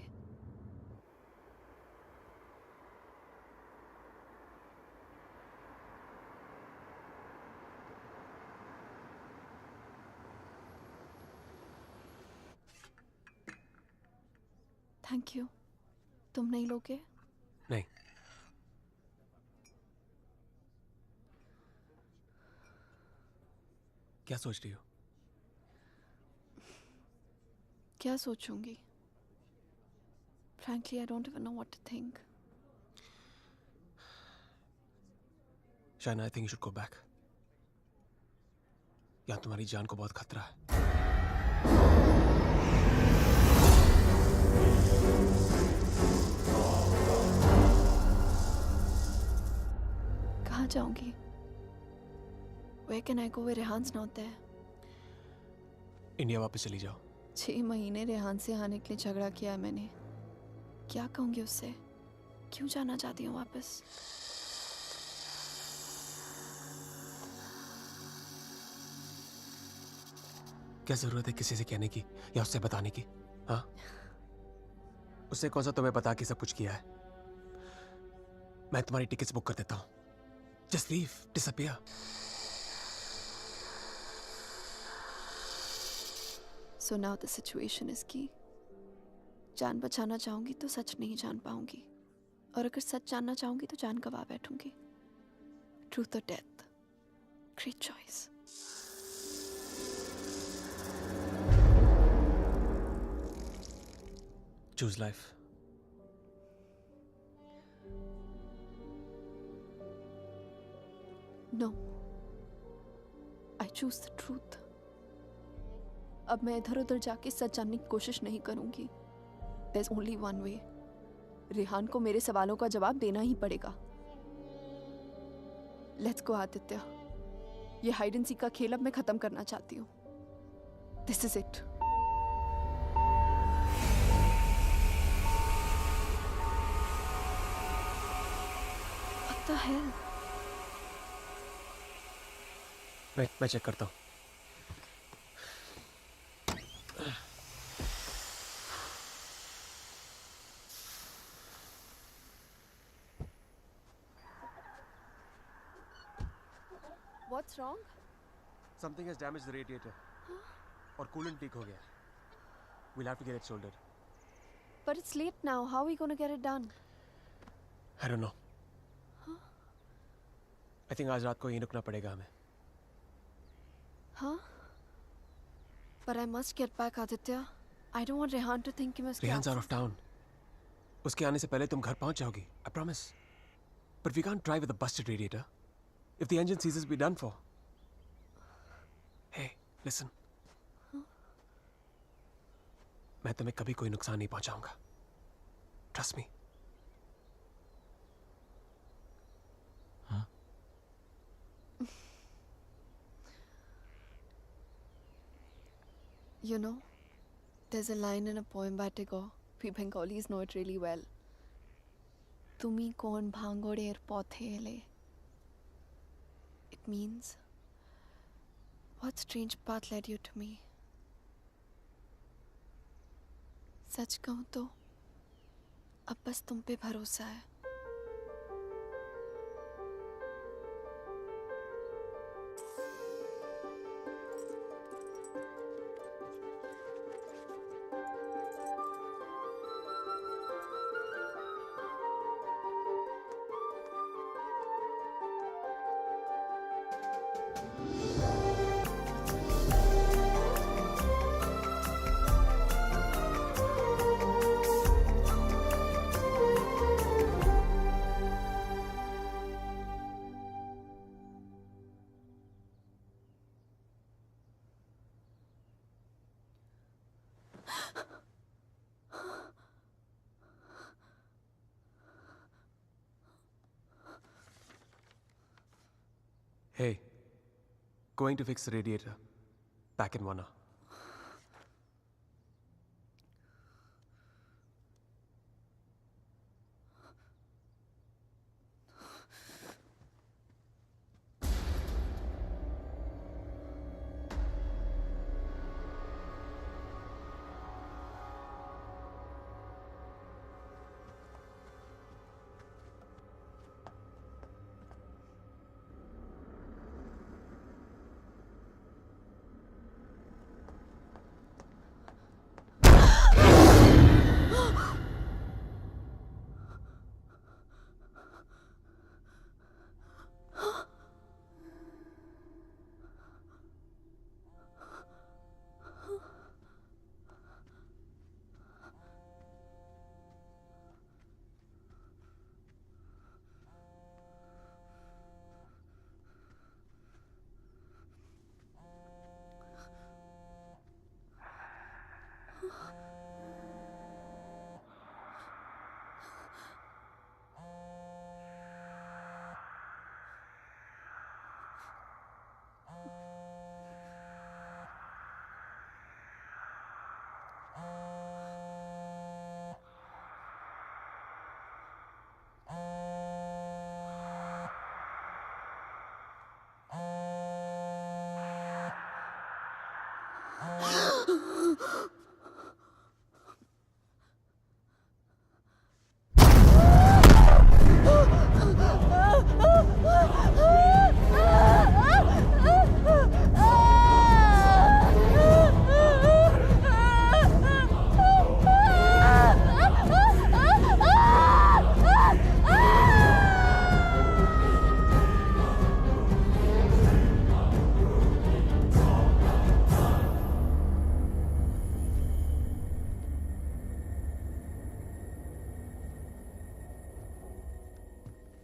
Thank you. तुम नहीं लोगे? नहीं. क्या सोच रही हो? क्या सोचूंगी? Frankly, I don't even know what to think. Shaina, I think you should go back. यहाँ तुम्हारी जान को बहुत खतरा है. कहाँ जाऊंगी? Where can I go where Rehan's not there? India वापस चली जाओ. 6 महीने रेहान से आने के लिए झगड़ा किया है मैंने. क्या कहूंगी उससे? क्यों जाना चाहती हूँ वापस? क्या जरूरत है किसी से कहने की या उससे बताने की? हाँ? उससे कौन सा तुम्हें बता के सब कुछ किया है? मैं तुम्हारी टिकट्स बुक कर देता हूँ. Just leave, disappear. So now the situation is key. जान बचाना चाहूंगी तो सच नहीं जान पाऊंगी, और अगर सच जानना चाहूंगी तो जान गवा बैठूंगी. Truth or death? Great choice. Choose life. No. I choose the truth. अब मैं इधर उधर जाके सच जानने की कोशिश नहीं करूंगी. There's only one way. Rehan को मेरे सवालों का जवाब देना ही पड़ेगा. Let's go, Aditya. ये हाइड एंड सीक का खेल अब मैं खत्म करना चाहती हूँ. This is it. What the hell? मैं चेक करता हूँ. What's wrong? Something has damaged the radiator. और coolant leak हो गया. We'll have to get it soldered. But it's late now. How are we going to get it done? I don't know. I think आज रात को यहीं रुकना पड़ेगा हमें. Huh? But I must get back, Aditya. I don't want Rehan to think कि मैं उसके Rehan's out of town. उसके आने से पहले तुम घर पहुंच जाओगी. I promise. But we can't drive with a busted radiator. If the engine seizes, we're done for. Hey, listen. मैं तुम्हें कभी कोई नुकसान नहीं पहुंचाऊंगा. Trust me. You know, there's a line in a poem by Tagore. We Bengalis know it really well. Tumi kon bhangorer pothele. It means, what strange path led you to me? सच कहूं तो अब बस तुम पे भरोसा है। Hey, going to fix the radiator. Back in 1 hour.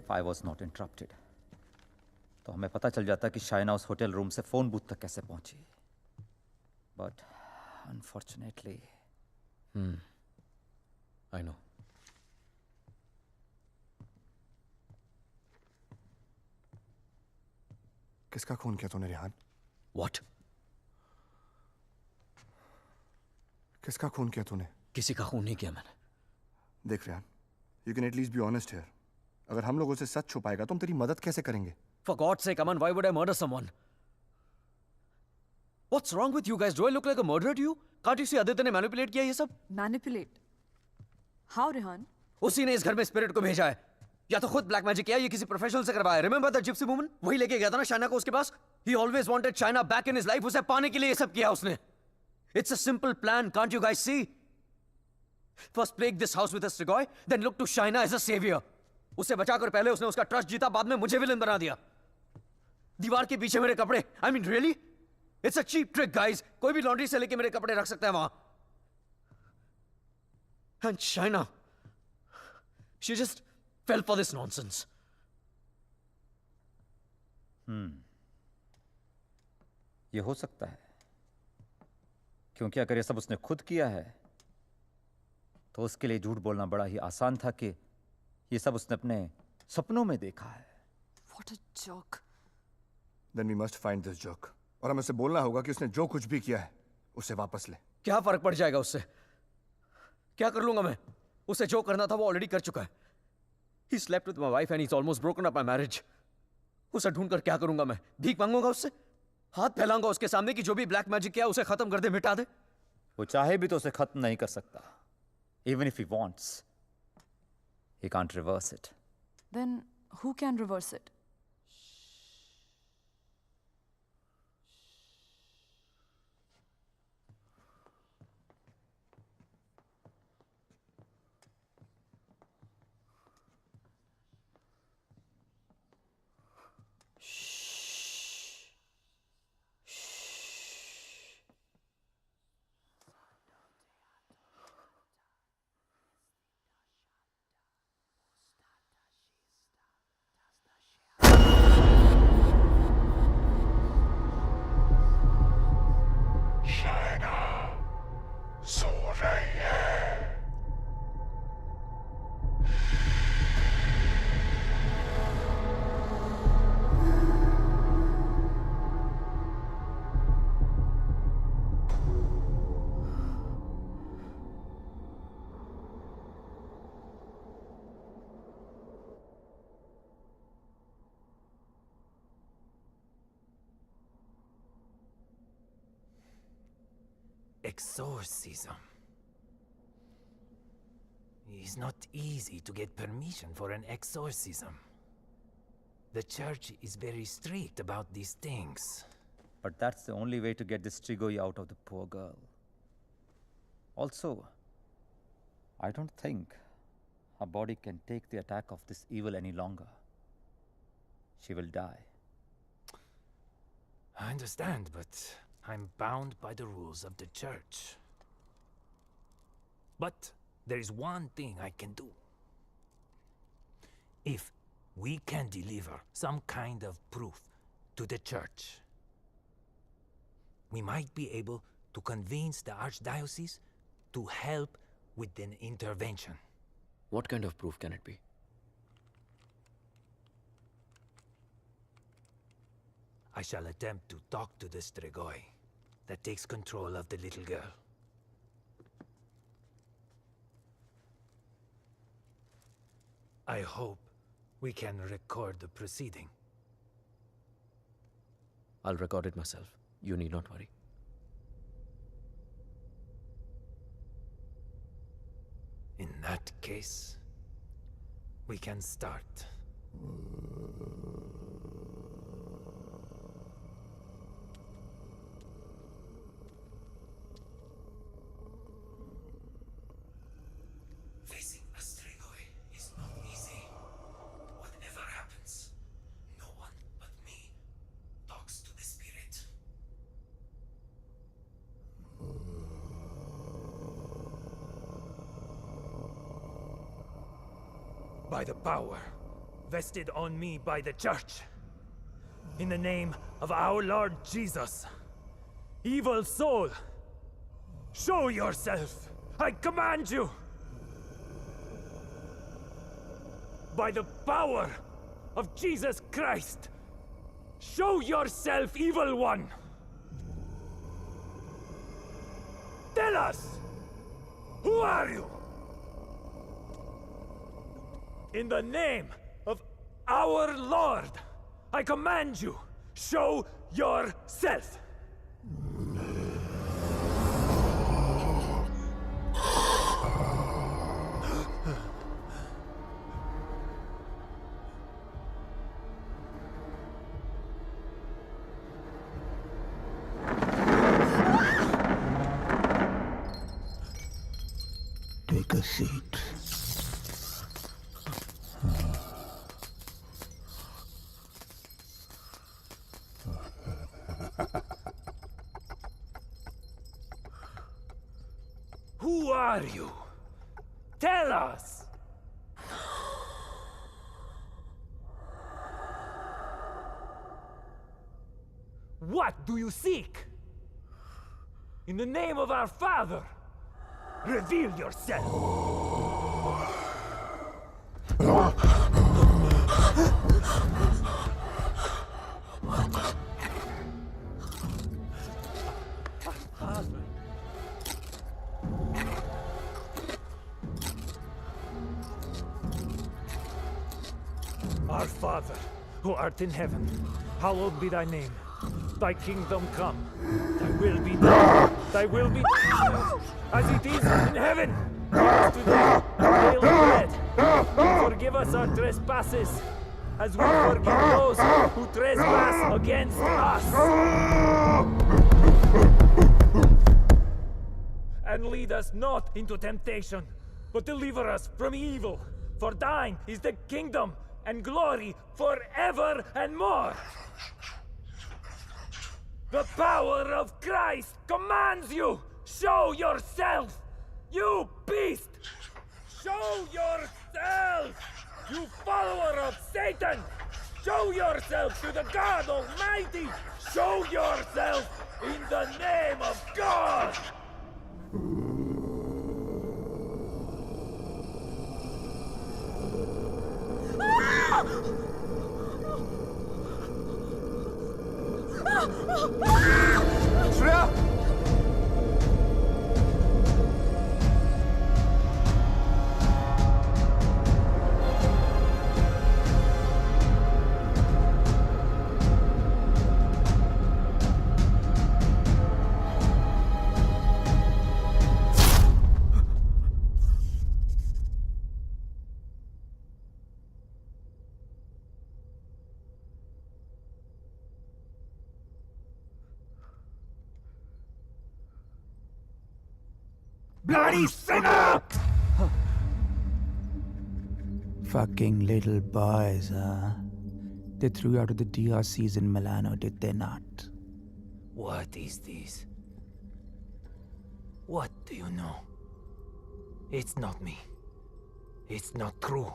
If I was not interrupted, तो हमें पता चल जाता कि शाइना उस होटल रूम से फोन बूथ तक कैसे पहुंची। But unfortunately, I know. किसका खून किया तूने रिहान? What? किसका खून किया तूने? किसी का खून नहीं किया मैंने। देख Rihan, you can at least be honest here. अगर हम लोगों से सच छुपाएगा तो हम तेरी मदद कैसे करेंगे? For God's sake, Aman, why would I murder someone? What's wrong with you guys? Do I look like a murderer to you? Can't you see Aditya ने manipulate किया ये सब? Manipulate? How, Rehan? उसी ने इस घर में स्पिरिट को भेजा है। या तो खुद ब्लैक मैजिक किया, ये किसी प्रोफेशनल से करवाया। Remember that gypsy woman? वही लेके गया था ना शाइना को उसके पास? He always wanted Shaina back in his life. उसे पाने के लिए ये सब किया उसने। It's a simple plan, can't you guys see? First plague this house with a Strigoi, then look to Shaina as a savior. उसे बचाकर पहले उसने उसका ट्रस्ट जीता, बाद में मुझे विलन बना दिया। दीवार के पीछे मेरे कपड़े। I mean, really? It's a cheap trick, guys. कोई भी लॉन्ड्री से लेके मेरे कपड़े रख सकता है वहां। And Shaina, she just fell for this nonsense. ये हो सकता है, क्योंकि अगर ये सब उसने खुद किया है तो उसके लिए झूठ बोलना बड़ा ही आसान था कि ये सब उसने अपने सपनों में देखा है। What a joke. Then we must find this joke. और हमें उसे बोलना होगा कि उसने जो कुछ भी किया है उसे वापस ले। क्या फर्क पड़ जाएगा उससे? क्या कर लूंगा मैं? उसे जो करना था वो ऑलरेडी कर चुका है। He slept with my wife and he's almost broken up my marriage. उसे ढूंढकर क्या करूंगा मैं? भीख मांगूंगा उससे? हाथ फैलाऊंगा उसके सामने कि जो भी ब्लैक मैजिक किया उसे खत्म कर दे, मिटा दे? वो चाहे भी तो उसे खत्म नहीं कर सकता। Even if he wants, he can't reverse it. Then who can reverse it? Exorcism. It's not easy to get permission for an exorcism. The church is very strict about these things. But that's the only way to get this Strigoi out of the poor girl. Also, I don't think her body can take the attack of this evil any longer. She will die. I understand, but I'm bound by the rules of the church. But there is one thing I can do. If we can deliver some kind of proof to the church, we might be able to convince the archdiocese to help with an intervention. What kind of proof can it be? I shall attempt to talk to the Strigoi that takes control of the little girl. I hope we can record the proceeding. I'll record it myself. You need not worry. In that case, we can start. Facing a Strigoi is not easy. Whatever happens, no one but me talks to the spirit. By the power vested on me by the church, in the name of our Lord Jesus, evil soul, show yourself! I command you! By the power of Jesus Christ, show yourself, evil one! Tell us! Who are you? In the name of our Lord, I command you, show yourself! Take a seat. Who are you? Tell us! What do you seek? In the name of our Father, reveal yourself! Our Father, who art in heaven, hallowed be thy name. Thy kingdom come, thy will be done. thy will be done as it is in heaven. Give us today our daily bread. And forgive us our trespasses, as we forgive those who trespass against us. And lead us not into temptation, but deliver us from evil. For thine is the kingdom and glory forever and more. The power of Christ commands you! Show yourself! You beast! Show yourself! You follower of Satan! Show yourself to the God Almighty! Show yourself in the name of God! Shreya! Bloody sinner! Fucking little boys, huh? They threw you out of the DRCs in Milano, did they not? What is this? What do you know? It's not me. It's not true.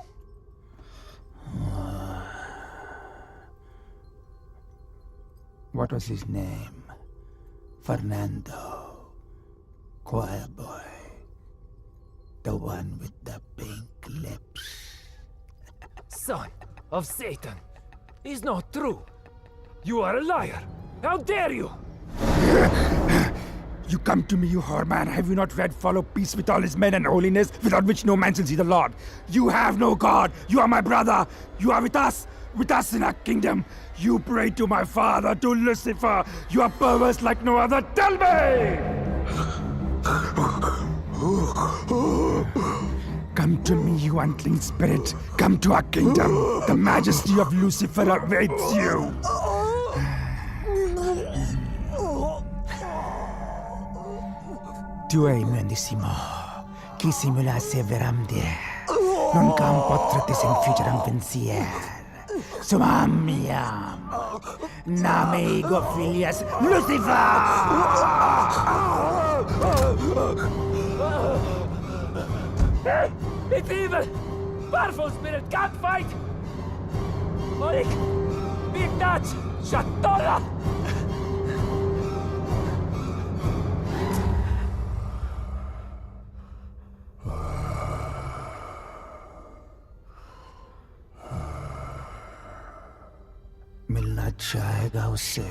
What was his name? Fernando. Choir boy. The one with the pink lips. Son of Satan. It's not true. You are a liar. How dare you? You come to me, you whoreman. Have you not read follow peace with all his men and holiness, without which no man shall see the Lord? You have no God. You are my brother. You are with us in our kingdom. You pray to my father, to Lucifer. You are perverse like no other. Tell me! Come to me, you unclean spirit. Come to our kingdom. The majesty of Lucifer awaits you. Tu hai mendissimo, chi simula severamde, non campo tratti sen fugeram pensier. Sumamiam, name ego filias Lucifer! It's evil! Powerful spirit can't fight! Orik! Big Dutch! Shatola! मिलना चाहेगा उससे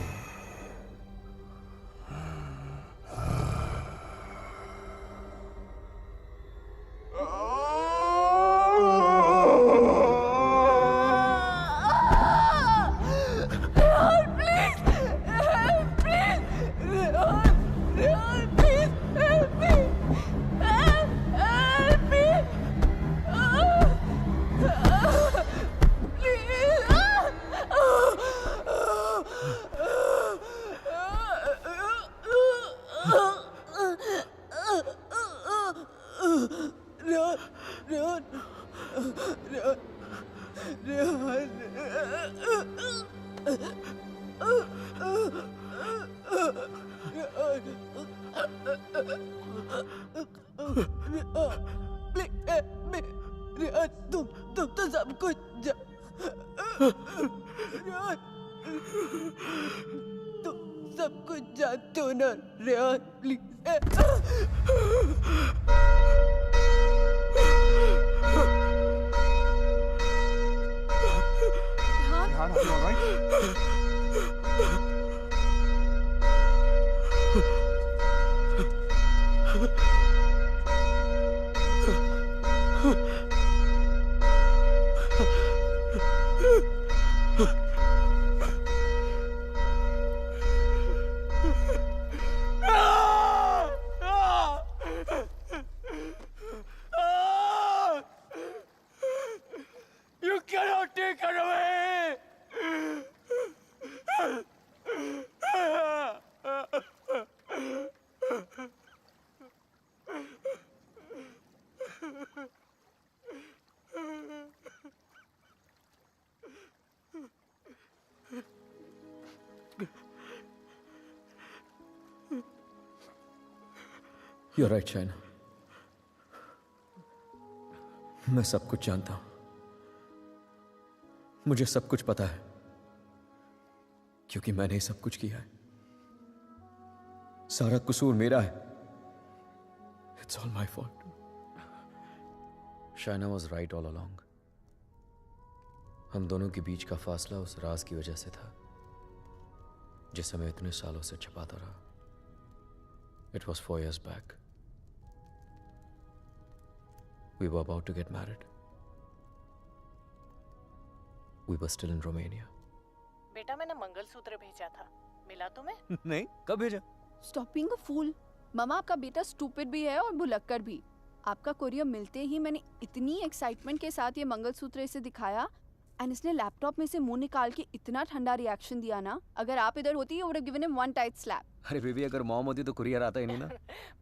तुम सब कुछ तुम सब कुछ जानते हो ना Rehan please Rehan, are you alright? You're right, Shaina. मैं सब कुछ जानता हूं। मुझे सब कुछ पता है, क्योंकि मैंने ही सब कुछ किया है। सारा कसूर मेरा है। It's all my fault. Shaina was right all along. हम दोनों के बीच का फासला उस राज की वजह से था, जिसे मैं इतने सालों से छिपाता रहा। It was 4 years back. We were about to get married. We were still in Romania. बेटा मैंने मंगलसूत्र भेजा था, मिला तुम्हें? नहीं, कब भेजा? Stop being a fool. मामा आपका बेटा स्टूपिड भी है और भुलक्कड़ भी। आपका कोरियर मिलते ही मैंने इतनी एक्साइटमेंट के साथ ये मंगलसूत्र इसे दिखाया, एंड इसने लैपटॉप में से मुंह निकाल के इतना ठंडा रिएक्शन दिया ना, अगर आप इधर होती you would have given him one tight slap. अरे बेबी, अगर मॉम होती तो कुरियर आता ही नहीं ना।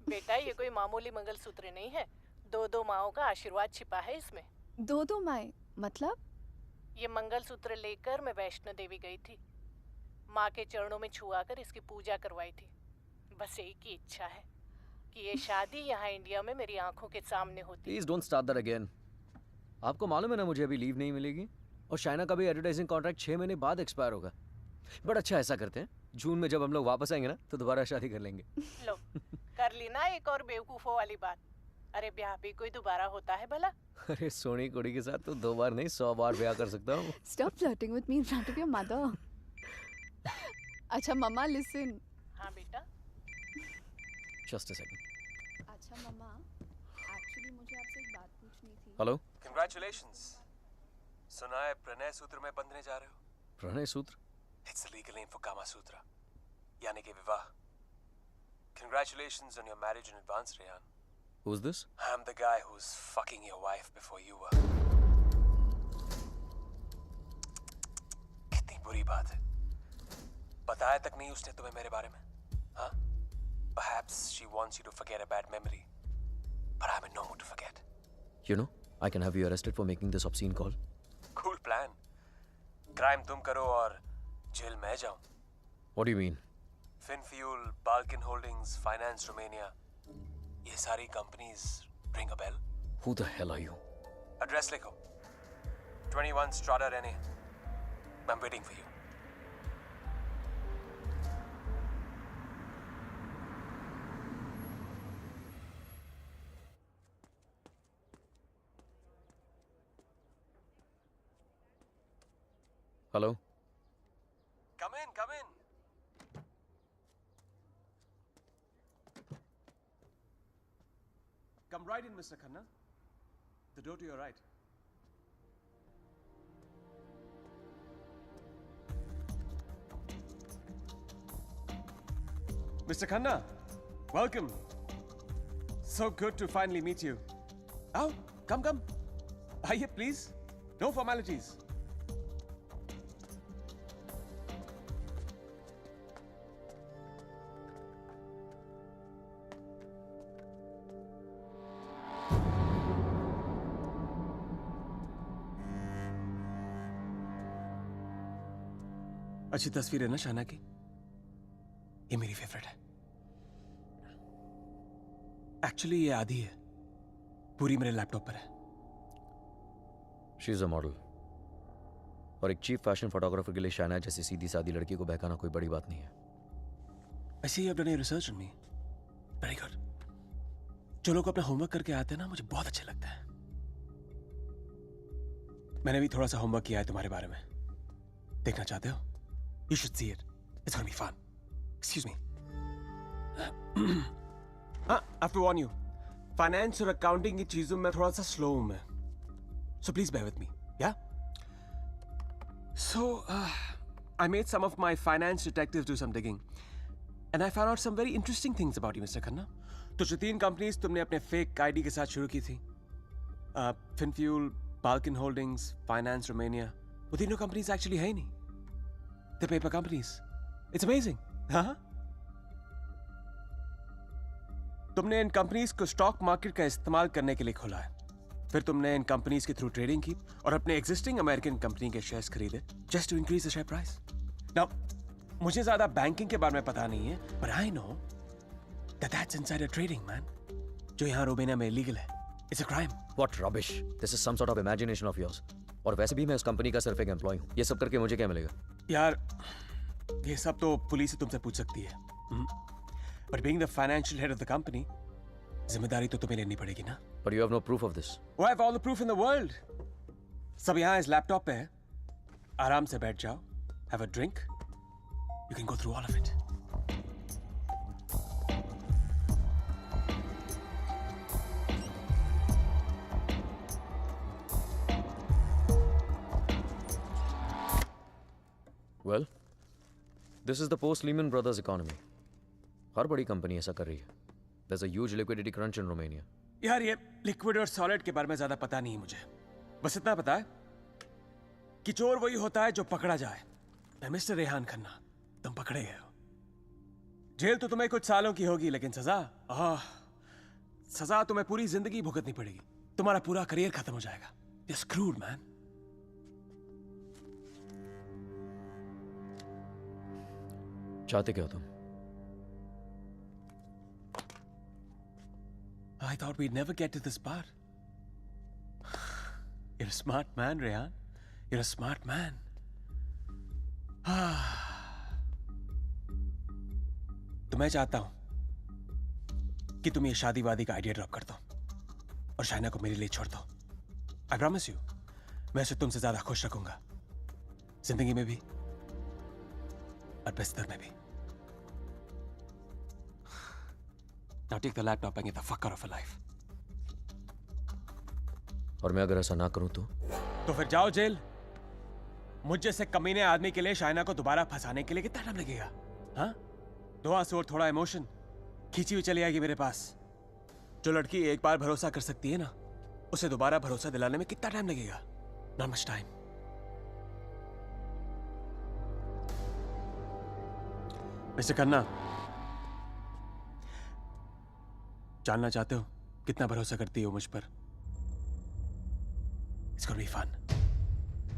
बेटा ये कोई मामूली मंगलसूत्र नहीं है, 2 माओं का आशीर्वाद छिपा है इसमें। 2 माएं मतलब? ये मंगलसूत्र लेकर मैं वैष्णो देवी गई थी, माँ के चरणों में छुआ कर इसकी पूजा करवाई थी। बस एक ही इच्छा है कि ये शादी यहाँ इंडिया में मेरी आंखों के सामने होती। Please don't start that again. आपको मालूम है ना मुझे अभी लीव नहीं मिलेगी, और शाइना का भी एडवर्टाइजिंग कॉन्ट्रैक्ट 6 महीने बाद एक्सपायर होगा। बट अच्छा, ऐसा करते हैं, जून में जब हम लोग वापस आएंगे ना, तो दोबारा शादी कर लेंगे। लो कर ली ना एक और बेवकूफों वाली बात। अरे ब्याह भी कोई दोबारा होता है भला? अरे सोनी कुड़ी के साथ तो 2 बार नहीं 100 बार ब्याह कर सकता हूँ। Stop flirting with me in front of your mother. अच्छा मम्मा listen. हाँ बेटा। Just a second. अच्छा मम्मा, एक्चुअली मुझे आपसे एक बात पूछनी थी। हेलो। Congratulations. सुना है प्रणय सूत्र में बंधने जा रहे हो? प्रणय सूत्र? It's the legal name for Kama Sutra, यानी कि विवाह। Congratulations on your marriage in advance, Rehan. Who's this? I'm the guy who's fucking your wife before you were. कितनी बुरी बात है। बताया तक नहीं उसने तुम्हें मेरे बारे में, हाँ? Perhaps she wants you to forget a bad memory, but I'm in no mood to forget. You know, I can have you arrested for making this obscene call. Cool plan. Crime तुम करो और जेल मैं जाऊं। What do you mean? Finfuel, Balkan Holdings, Finance Romania, ये सारी companies ring a bell? Who the hell are you? Address लिखो। 21 Strada Rene. I'm waiting for you. Hello? Come in, come in. Come right in, Mr. Khanna. The door to your right. Mr. Khanna, welcome. So good to finally meet you. Oh, come. Aye, please. No formalities. अच्छी तस्वीर है ना शाना की? ये मेरी फेवरेट है। एक्चुअली ये आधी है, पूरी मेरे लैपटॉप पर है। शी इज अ मॉडल, और एक चीफ फैशन फोटोग्राफर के लिए शाइना जैसी सीधी सादी लड़की को बहकाना कोई बड़ी बात नहीं है। I see you have done your research on me. Very good. जो लोग अपना होमवर्क करके आते हैं ना, मुझे बहुत अच्छा लगता है। मैंने भी थोड़ा सा होमवर्क किया है तुम्हारे बारे में। देखना चाहते हो? You should see it. It's gonna be fun. Excuse me. I have to warn you. Finance और accounting की चीजों में थोड़ा सा slow हूँ मैं. So please bear with me. Yeah? So, I made some of my finance detectives do some digging. And I found out some very interesting things about you, Mr. Khanna. तो जो 3 कंपनीज तुमने अपने फेक आईडी के साथ शुरू की थी, Finfuel, Balkan Holdings, Finance Romania, वो तीनों कंपनीज एक्चुअली है ही नहीं। The paper companies. It's amazing. हाँ? तुमने इन कंपनीज को स्टॉक मार्केट का इस्तेमाल करने के लिए खोला है। फिर तुमने इन कंपनीज के थ्रू ट्रेडिंग की और अपने एग्जिस्टिंग अमेरिकन कंपनी के शेयर्स खरीदे just to increase the share price. Now मुझे ज्यादा बैंकिंग के बारे में पता नहीं है, but I know that that's insider trading, man. जो यहाँ रोमेनिया में इलीगल है। It's a crime. What rubbish! This is some sort of imagination of yours. और वैसे भी मैं इस कंपनी का सिर्फ एक एम्प्लॉय हूँ। ये सब करके मुझे क्या मिलेगा? यार ये सब तो पुलिस तुमसे पूछ सकती है। But being the financial head of the company, जिम्मेदारी तो तुम्हें लेनी पड़ेगी ना। But you have no proof of this. I have all the proof in the world. सब यहाँ इस लैपटॉप पे है। आराम से बैठ जाओ, have a drink. You can go through all of it. Well, this is the post-Lehman Brothers economy. हर बड़ी कंपनी ऐसा कर रही है. There's a huge liquidity crunch in Romania. यार ये लिक्विड और सॉलिड के बारे में ज्यादा पता नहीं है मुझे। बस इतना पता है कि चोर वही होता है जो पकड़ा जाए। मैं मिस्टर रेहान खन्ना, तुम पकड़े गए हो। जेल तो तुम्हें कुछ सालों की होगी, लेकिन सजा तुम्हें पूरी जिंदगी भुगतनी पड़ेगी। तुम्हारा पूरा करियर खत्म हो जाएगा। You're screwed, man. चाहते क्या हो तुम? I thought we'd never get to this part. You're a smart man, Rehan. You're a smart man. तो मैं चाहता हूं कि तुम ये शादी वादी का आइडिया ड्रॉप कर दो और शाइना को मेरे लिए छोड़ दो। I promise you, मैं उसे तुमसे ज्यादा खुश रखूंगा, जिंदगी में भी और बिस्तर में भी। Now take the laptop and get the fuck out of her life. और मैं अगर ऐसा ना करूं तो फिर जाओ जेल। मुझ जैसे कमीने आदमी के लिए शाइना को दोबारा फंसाने के लिए कितना टाइम लगेगा? हाँ? 2 आंसू और थोड़ा इमोशन खींची हुई चली आएगी मेरे पास। जो लड़की एक बार भरोसा कर सकती है ना, उसे दोबारा भरोसा दिलाने में कितना टाइम लगेगा? Not much time. Mister Khanna, जानना चाहते हो कितना भरोसा करती हो मुझ पर? It's gonna be fun.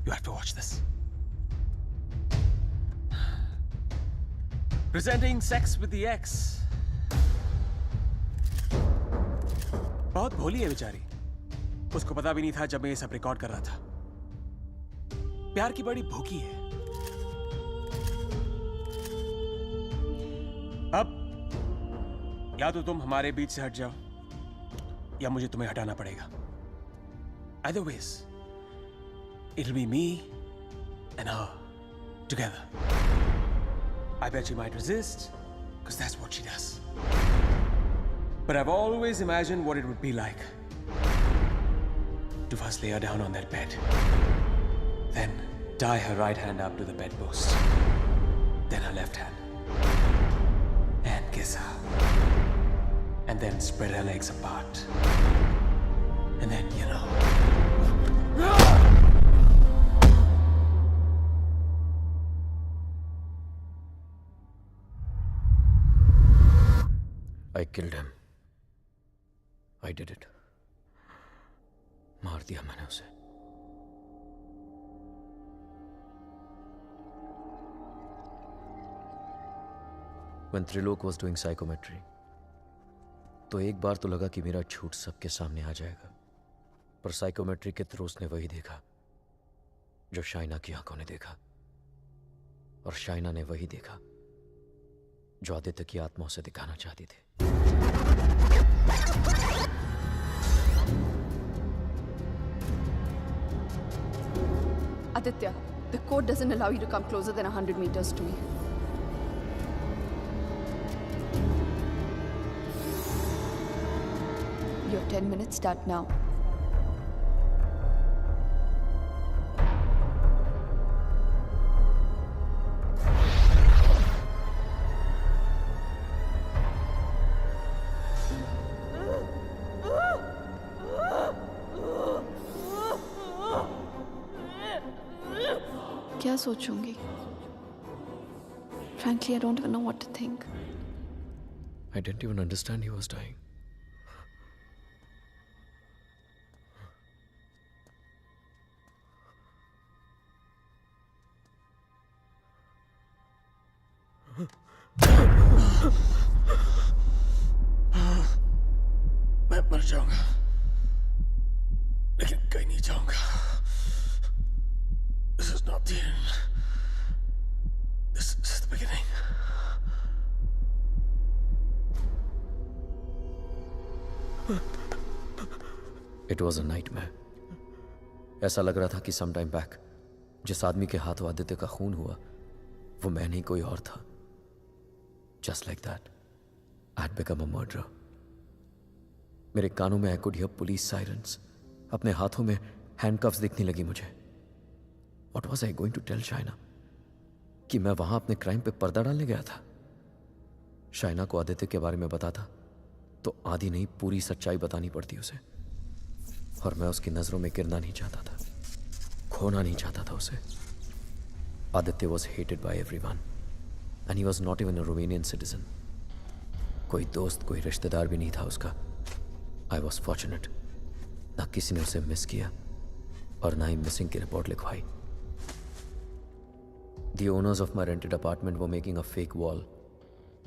You have to watch this. Presenting Sex with the Ex. बहुत भोली है बेचारी। उसको पता भी नहीं था जब मैं ये सब रिकॉर्ड कर रहा था। प्यार की बड़ी भूखी है। अब या तो तुम हमारे बीच से हट जाओ या मुझे तुम्हें हटाना पड़ेगा। Either ways, it'll be me and her together. I bet she might resist, because that's what she does. But I've always imagined what it would be like to first lay her down on that bed, then tie her right hand up to the bedpost, then her left hand, and kiss her, and then spread her legs apart, and then, you know. I killed him. I did it. मार दिया मैंने उसे। When Trilok was doing psychometry, तो एक बार तो लगा कि मेरा झूठ सबके सामने आ जाएगा, पर साइकोमेट्री के थ्रू उसने वही देखा जो शाइना की आंखों ने देखा, और शाइना ने वही देखा जो आदित्य की आत्मा उसे दिखाना चाहती थी। Aditya, the code doesn't allow you to come closer than 100 meters to me. Your 10 minutes start now. क्या सोचूंगी? Frankly, I don't even know what to think. I didn't even understand he was dying. मर जाऊंगा, लेकिन कहीं नहीं जाऊंगा। This is not the end. This is the beginning. It was a nightmare. ऐसा लग रहा था कि some time back जिस आदमी के हाथों आदित्य का खून हुआ वो मैं नहीं कोई और था. Just like that, I had become a murderer. मेरे कानों में I could hear police sirens. अपने हाथों में handcuffs दिखने लगी मुझे. What was I going to tell Shaina? कि मैं वहां अपने क्राइम पे पर्दा डालने गया था. शाइना को आदित्य के बारे में बताता तो आधी नहीं पूरी सच्चाई बतानी पड़ती उसे. और मैं उसकी नजरों में गिरना नहीं चाहता था, खोना नहीं चाहता था उसे. Aditya was hated by everyone and he was not even a Romanian citizen. कोई दोस्त कोई रिश्तेदार भी नहीं था उसका. I was fortunate. ना किसी ने उसे मिस किया और ना ही मिसिंग की रिपोर्ट लिखवाई. The owners of my rented apartment were making a fake wall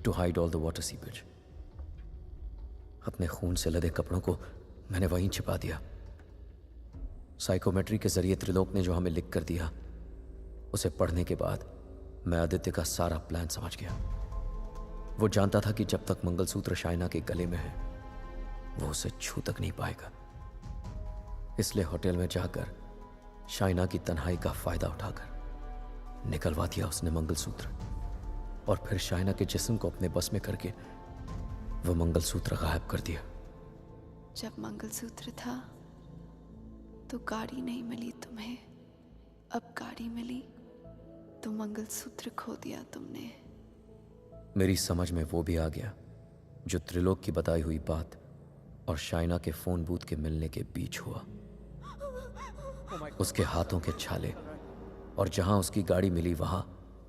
to hide all the water seepage. अपने खून से लदे कपड़ों को मैंने वहीं छिपा दिया. साइकोमेट्री के जरिए त्रिलोक ने जो हमें लिख कर दिया उसे पढ़ने के बाद मैं आदित्य का सारा प्लान समझ गया. वो जानता था कि जब तक मंगलसूत्र शाइना के गले में है वो उसे छू तक नहीं पाएगा. इसलिए होटल में जाकर शाइना की तन्हाई का फायदा उठाकर निकलवा दिया उसने मंगलसूत्र. और फिर शाइना के जिस्म को अपने बस में करके वो मंगलसूत्र गायब कर दिया. जब मंगलसूत्र था तो गाड़ी नहीं मिली तुम्हें, अब गाड़ी मिली तो मंगलसूत्र खो दिया तुमने. मेरी समझ में वो भी आ गया जो त्रिलोक की बताई हुई बात और शाइना के फोन बूथ के मिलने के बीच हुआ. उसके हाथों के छाले और जहां उसकी गाड़ी मिली वहां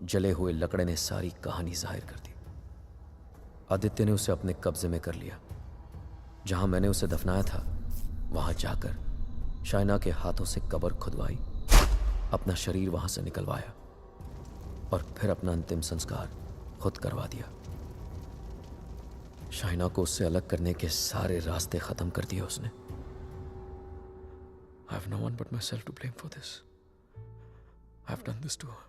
जले हुए लकड़े ने सारी कहानी जाहिर कर दी. आदित्य ने उसे अपने कब्जे में कर लिया. जहां मैंने उसे दफनाया था वहां जाकर शाइना के हाथों से कब्र खुदवाई, अपना शरीर वहां से निकलवाया और फिर अपना अंतिम संस्कार खुद करवा दिया. शाइना को उससे अलग करने के सारे रास्ते खत्म कर दिए उसने. I have no one but myself to blame for this. I have done this to her.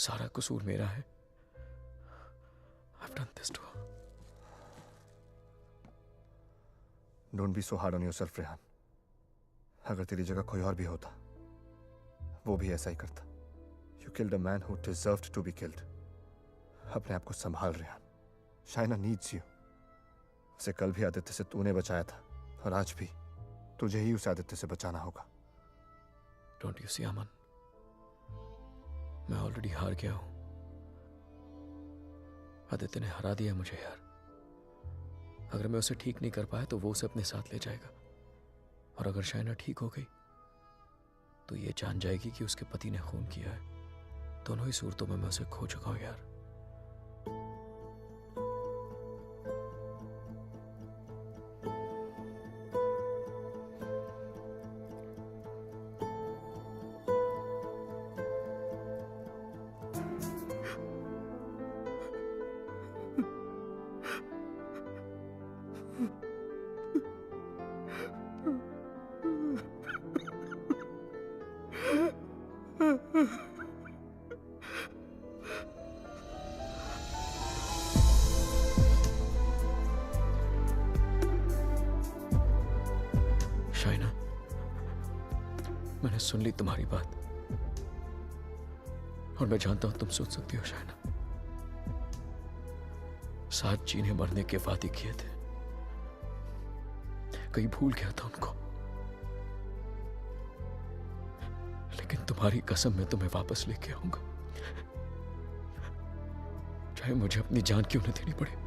सारा कसूर मेरा है. I have done this to her. Don't be so hard on yourself, Rehan. अगर तेरी जगह कोई और भी होता वो भी ऐसा ही करता. You killed a man who deserved to be killed. अपने आप को संभाल रेहान. Shaina needs you. उसे कल भी आदित्य से तूने बचाया था और आज भी तुझे ही उसे आदित्य से बचाना होगा. Don't you see, अमन? मैं ऑलरेडी हार गया हूं. आदित्य ने हरा दिया मुझे यार. अगर मैं उसे ठीक नहीं कर पाया तो वो उसे अपने साथ ले जाएगा. और अगर शाइना ठीक हो गई तो ये जान जाएगी कि उसके पति ने खून किया है. दोनों ही सूरतों में मैं उसे खो चुका हूं यार. शाइना, मैंने सुन ली तुम्हारी बात और मैं जानता हूं तुम सुन सकती हो शाइना. साथ जीने मरने के वादे किए थे, कहीं भूल गया था उनको. लेकिन तुम्हारी कसम मैं तुम्हें वापस लेके आऊंगा, चाहे मुझे अपनी जान क्यों न देनी पड़े.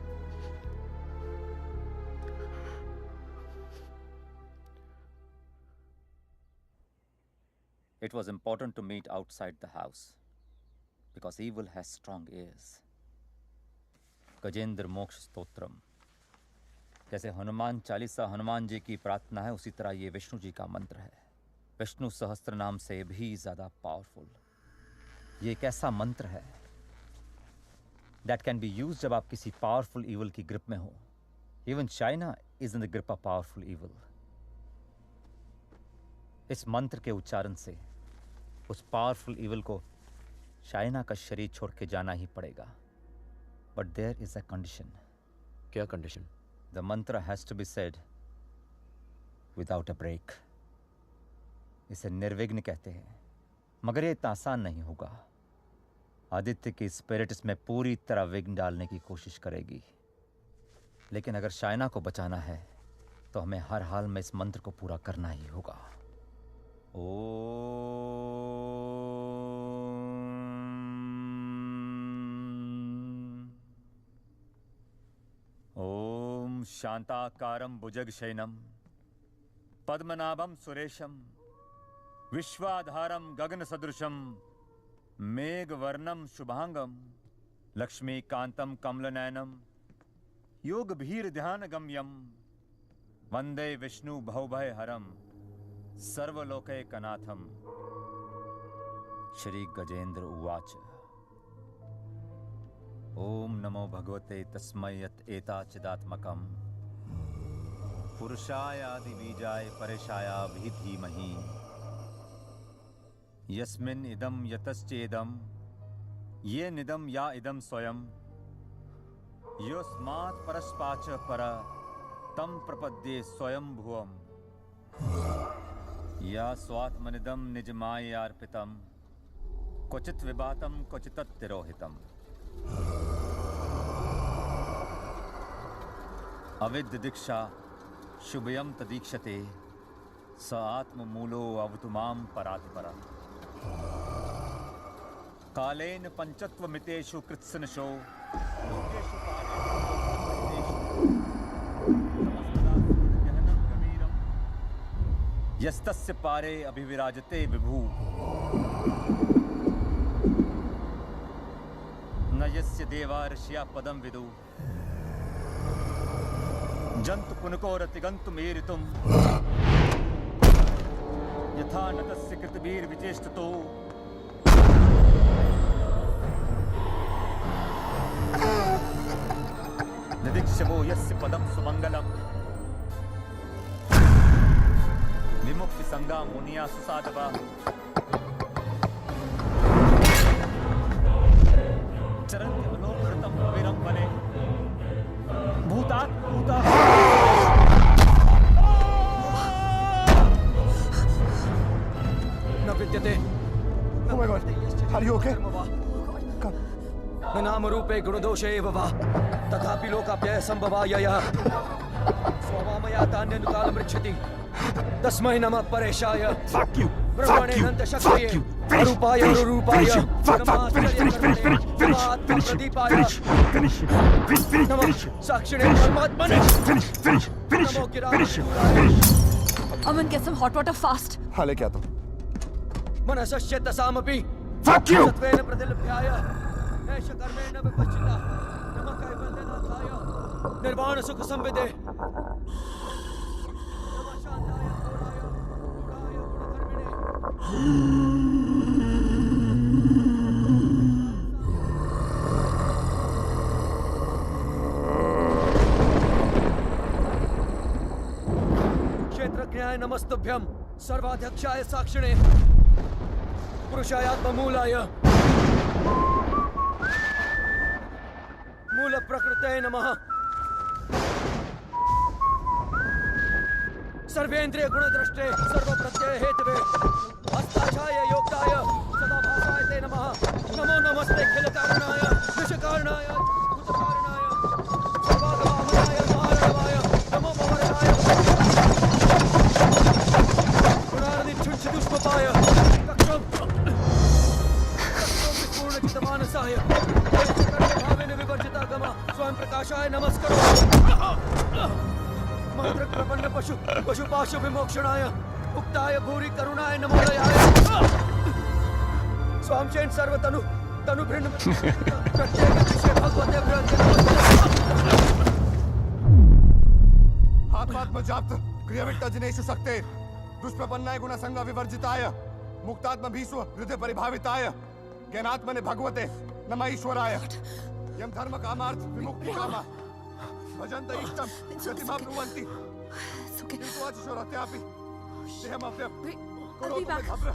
It was important to meet outside the house because evil has strong ears. Gajendra मोक्ष स्तोत्रम. जैसे हनुमान चालीसा हनुमान जी की प्रार्थना है उसी तरह ये विष्णु जी का मंत्र है. विष्णु सहस्त्र नाम से भी ज्यादा पावरफुल. ये एक ऐसा मंत्र है that can be used जब आप किसी पावरफुल evil की ग्रिप में हो Even China is in the grip of powerful evil. इस मंत्र के उच्चारण से उस पावरफुल इविल को चाइना का शरीर छोड़ के जाना ही पड़ेगा. But there is a condition. क्या condition? The mantra has to be said without a break. इसे निर्विघ्न कहते हैं, मगर ये इतना आसान नहीं होगा. आदित्य की स्पिरिट इसमें पूरी तरह विघ्न डालने की कोशिश करेगी, लेकिन अगर चाइना को बचाना है तो हमें हर हाल में इस मंत्र को पूरा करना ही होगा. ओम शांताकारं भुजगशयनं पद्मनाभं सुरेशं विश्वाधारं गगनसदृशं मेघवर्णं शुभांगं लक्ष्मीकांतं कमलनयनं योगभीर्ध्यानगम्यं वंदे विष्णु भवभयहरं सर्वलोकैकनाथं. श्री गजेंद्र उवाच. ओम नमो भगवते तस्मै यत् एताचिदात्मकं पुरुषायादिबीजाय परेशाय धीमहि यस्मिन् इदं यतश्चेदं ये निदं या इदं स्वयं योस्मात् परस्पाच पर तं प्रपद्ये स्वयं भुवम् या स्वात्मनिदं निजमायार्पितं क्वचित् विभातं क्वचित्तिरोहितम्. अविद्य दीक्षा शुभयं तदीक्षते स आत्ममूलो अवतु मां परात्परा. कालेन पंचत्वमितेषु कृत्सनशो लोकेषु यस्तस्य पारे अभिविराजते विभु न यस्य देवा ऋषिया पदं विदु जंतु पुनकोरतिगन्तुमेरितुं यथा नतस्य कृतवीर्विचेष्टतो निदिक्षवो यस्य पदं सुमंगलम् विमुक्ति संगा मुनिया सुसाधवा चरन्ति अलोककृतं कविरं वने भूतात् भूता. न विद्यते. Oh my God. Are you okay? न नाम रूपे गुणदोषे एव वा तथापि लोकाप्यय संभवायया स्ववामया तान्यनुकालमृच्छति तस्मै नमः परेशाय. Fuck you. ब्रह्मणे अनंत शक्तिये अरूपाय अरूपाय नमः साक्षिणे परमात्मने. Aman, get some hot water fast. हाँ ले क्या तुम? मनसस्य तसामपि Fuck you. सत्वेन प्रतिलभ्याय ऐष कर्मेण विपश्चिता नमः कैवल्यनाथाय निर्वाण सुख संविदे नमः शांताय घोराय गुणाय गुणधर्मिणे. क्षेत्रज्ञाय नमस्तुभ्यं सर्वाध्यक्षाय साक्षिणे पुरुषायात्ममूलाय मूल प्रकृते नमः. सर्वेन्द्रिय गुणद्रष्टे सर्वप्रत्यय हेतवे हस्ताक्षाय योक्ताय सदाभासाय ते नमः. नमो नमस्ते खिल कारणाय विषकारणाय भूतकारणाय सर्वागमामनाय महारणवाय नमो भवरणाय गुणार्दिच्छुंछिदुष्पपाय कक्षं पूर्णचितमानसाय स्वयं प्रकाशाय नमस्करो. मंत्र प्रपन्न पशु पशुपाशु विमोक्षणाय उक्ताय भूरि करुणाय नमोदयाय. स्वामचेन सर्वतनु तनु भिन्न प्रत्येक विषय भगवते ब्रह्म. आत्मात्म जाप्त क्रियाविट्ट जनेषु शक्ते दुष्प्रपन्नाय गुणसंग विवर्जिताय मुक्तात्म भीष्व हृदय परिभाविताय ज्ञानात्मने भगवते नमः ईश्वराय. यम धर्म कामार्थ विमुक्ति कामा भजन्त इष्टम गतिमाप्नुवन्ति युत्वाचिशोरत्यापि देहमप्यं करोतु घब्र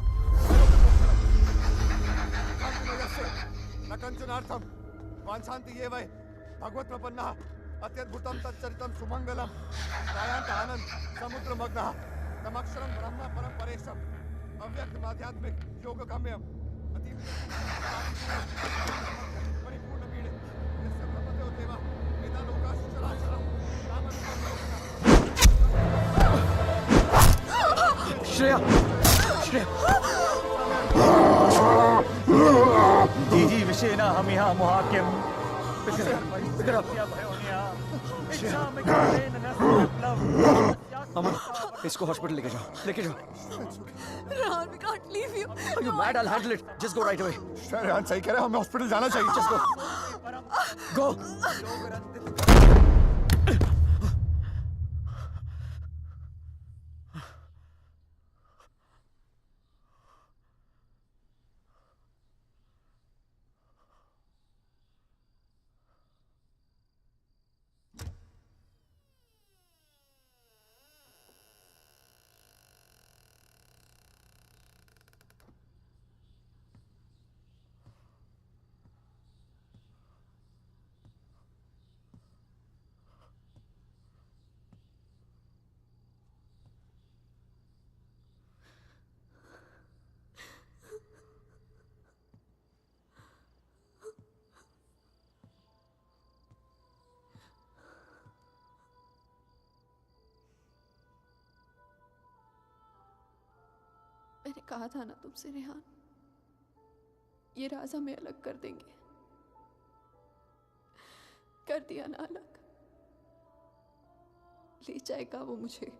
कान्तिमयस्य न कञ्चनार्थं वाञ्छन्ति ये वै भगवत्प्रपन्नः अत्यद्भुतं तच्चरितं सुमङ्गलं गायन्त आनन्द समुद्रमग्नः तमक्षरं ब्रह्म परं परेशम् अव्यक्तमाध्यात्मिक योगगम्यम् परिपूर्णपीडे यस्य ब्रह्मदेव देव वेदा लोकाश्च चराचरं श्रेया जी विषेना हम यहाँ मुहाक्यम अमन, इसको हॉस्पिटल लेके जाओ। Rehan, we can't leave you. Are you mad? I'll handle it. Just go right away. Rehan सही कह रहे हैं, हमें हॉस्पिटल जाना चाहिए। Just go. मैंने कहा था ना तुमसे रेहान, ये राज हमें अलग कर देंगे। कर दिया ना अलग। ले जाएगा वो मुझे।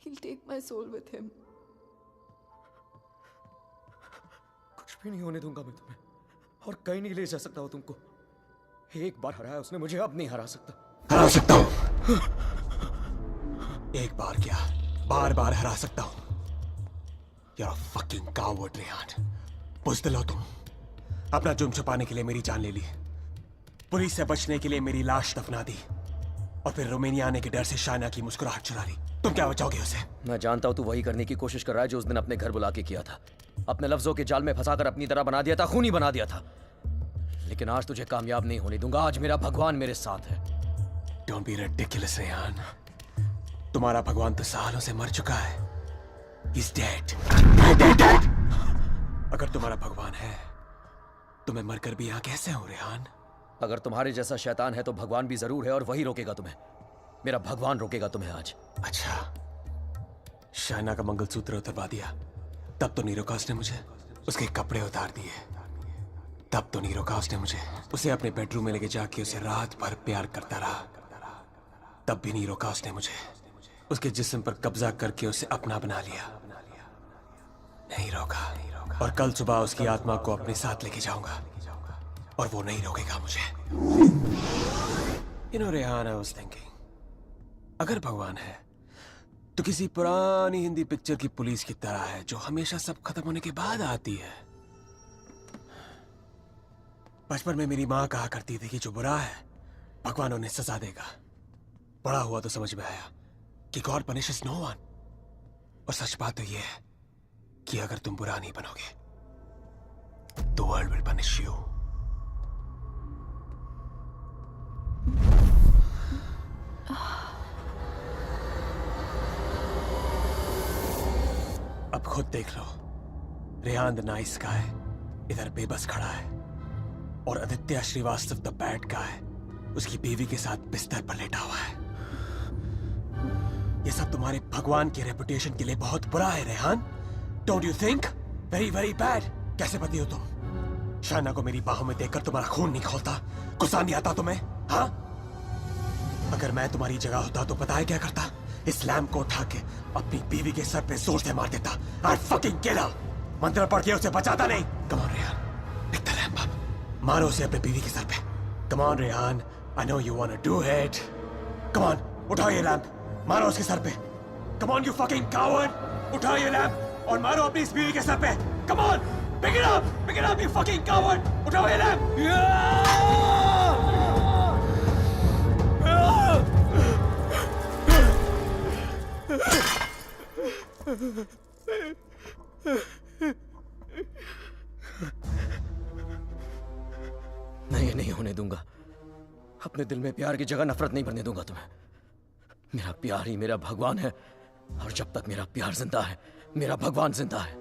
He'll take my soul with him. कुछ भी नहीं होने दूंगा मैं तुम्हें, और कहीं नहीं ले जा सकता वो तुमको। एक बार हराया उसने मुझे, अब नहीं हरा सकता। हरा सकता हूँ। एक बार क्या, बार बार हरा सकता हूँ। You're a fucking coward, Rehan. बुज़दिल हो तुम। अपना जुर्म छुपाने के लिए मेरी जान ले ली, पुलिस से बचने के लिए मेरी लाश दफना दी, और फिर रोमानिया आने के डर से शाइना की मुस्कुराहट चुरा ली। तुम क्या बचाओगे उसे? मैं जानता हूं तू वही करने की कोशिश कर रहा है जो उस दिन अपने घर बुला के किया था। अपने लफ्जों के जाल में फंसाकर अपनी तरह बना दिया था, खूनी बना दिया था। लेकिन आज तुझे कामयाब नहीं होने दूंगा। आज मेरा भगवान मेरे साथ है। Don't be ridiculous, Rehan. तुम्हारा भगवान तो सालों से मर चुका है। He's dead. Dead. अगर तुम्हारा भगवान है तो मैं मरकर भी यहाँ कैसे हूँ, रेहान? अगर तुम्हारे जैसा शैतान है तो भगवान भी जरूर है, और वही रोकेगा तुम्हें। मेरा भगवान रोकेगा तुम्हें आज। अच्छा, शाइना का मंगलसूत्र उतरवा दिया, तब तो नहीं रोका उसने मुझे। उसके कपड़े उतार दिए, तब तो नहीं रोका उसने मुझे। उसे अपने बेडरूम में लेके जाके उसे रात भर प्यार करता रहा, तब भी नहीं रोका उसने मुझे। उसके जिस्म पर कब्जा करके उसे अपना बना लिया, नहीं रोका। और कल सुबह उसकी आत्मा को अपने साथ लेके जाऊंगा, और वो नहीं रोकेगा मुझे। You know, Rehan, I was thinking, अगर भगवान है तो किसी पुरानी हिंदी पिक्चर की पुलिस की तरह है, जो हमेशा सब खत्म होने के बाद आती है। बचपन में मेरी माँ कहा करती थी कि जो बुरा है भगवान उन्हें सजा देगा। बड़ा हुआ तो समझ में आया कि गॉड पनिशेस नो वन। और सच बात तो यह है कि अगर तुम बुरा नहीं बनोगे तो वर्ल्ड विल पनिश यू। अब खुद देख लो, रेहान द नाइस गाय इधर बेबस खड़ा है, और Aditya Srivastava the bad guy उसकी बीवी के साथ बिस्तर पर लेटा हुआ है। ये सब तुम्हारे भगवान की रेपुटेशन के लिए बहुत बुरा है, Rehan. Don't you think? Very very bad. कैसे पति हो तुम? शाइना को मेरी बाहों में देखकर तुम्हारा खून नहीं खौलता? गुस्सा नहीं आता तुम्हें? हाँ? अगर मैं तुम्हारी जगह होता तो पता है क्या करता? इस लैम्प को उठा के अपनी बीवी के सर पे जोर से मार देता। I'd fucking kill her। मंत्र पढ़ के उसे बचाता नहीं। Come on, Rehan, pick the lamp up। मारो उसे अपने बीवी के सर पे। Come on, Rehan, I know you wanna do it। Come on, उठाओ ये लैम्प, मारो उसके सर पे। Come on, you fucking coward। उठाओ ये लैम्प और मारो अपनी इस बीवी के सर पे। Come on, pick it up, you fucking coward। उठाओ ये लैम्प। मैं ये नहीं होने दूंगा। अपने दिल में प्यार की जगह नफरत नहीं बनने दूंगा तुम्हें। मेरा प्यार ही मेरा भगवान है, और जब तक मेरा प्यार जिंदा है, मेरा भगवान जिंदा है।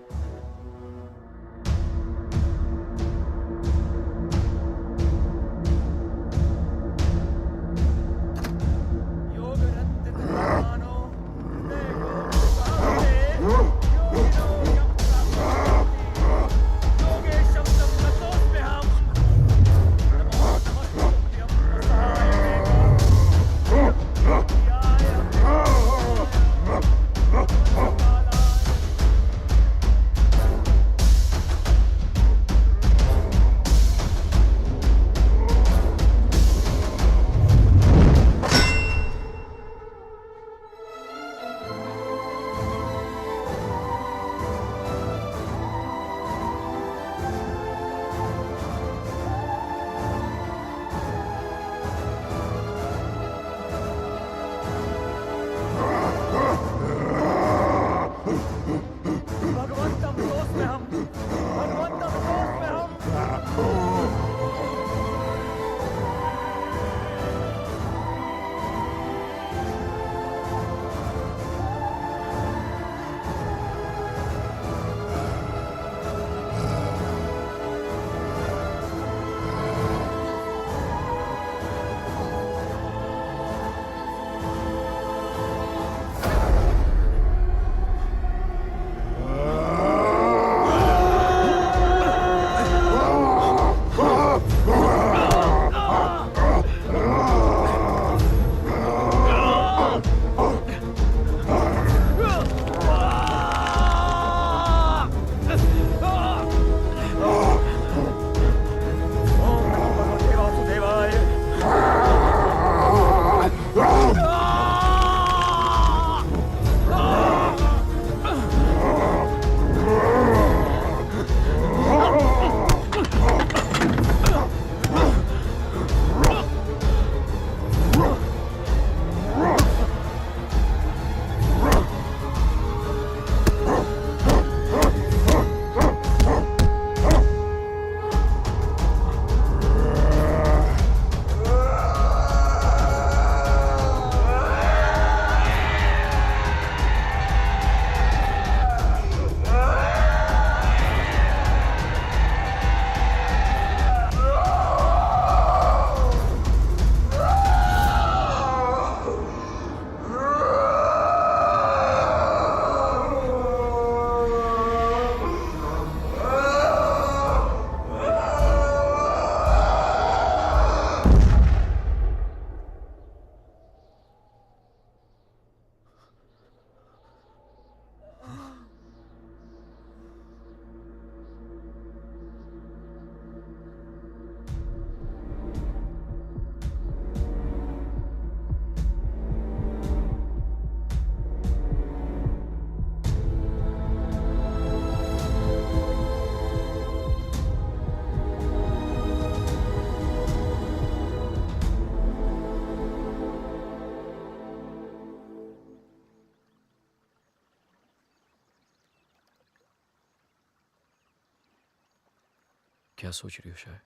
क्या सोच रही हो शायद?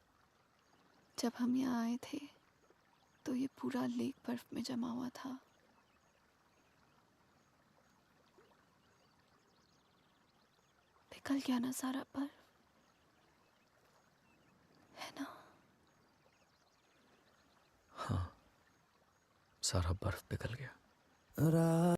जब हम यहाँ आए थे तो ये पूरा लेक बर्फ में जमा हुआ था। पिघल गया ना सारा बर्फ, है ना? हाँ, सारा बर्फ पिघल गया।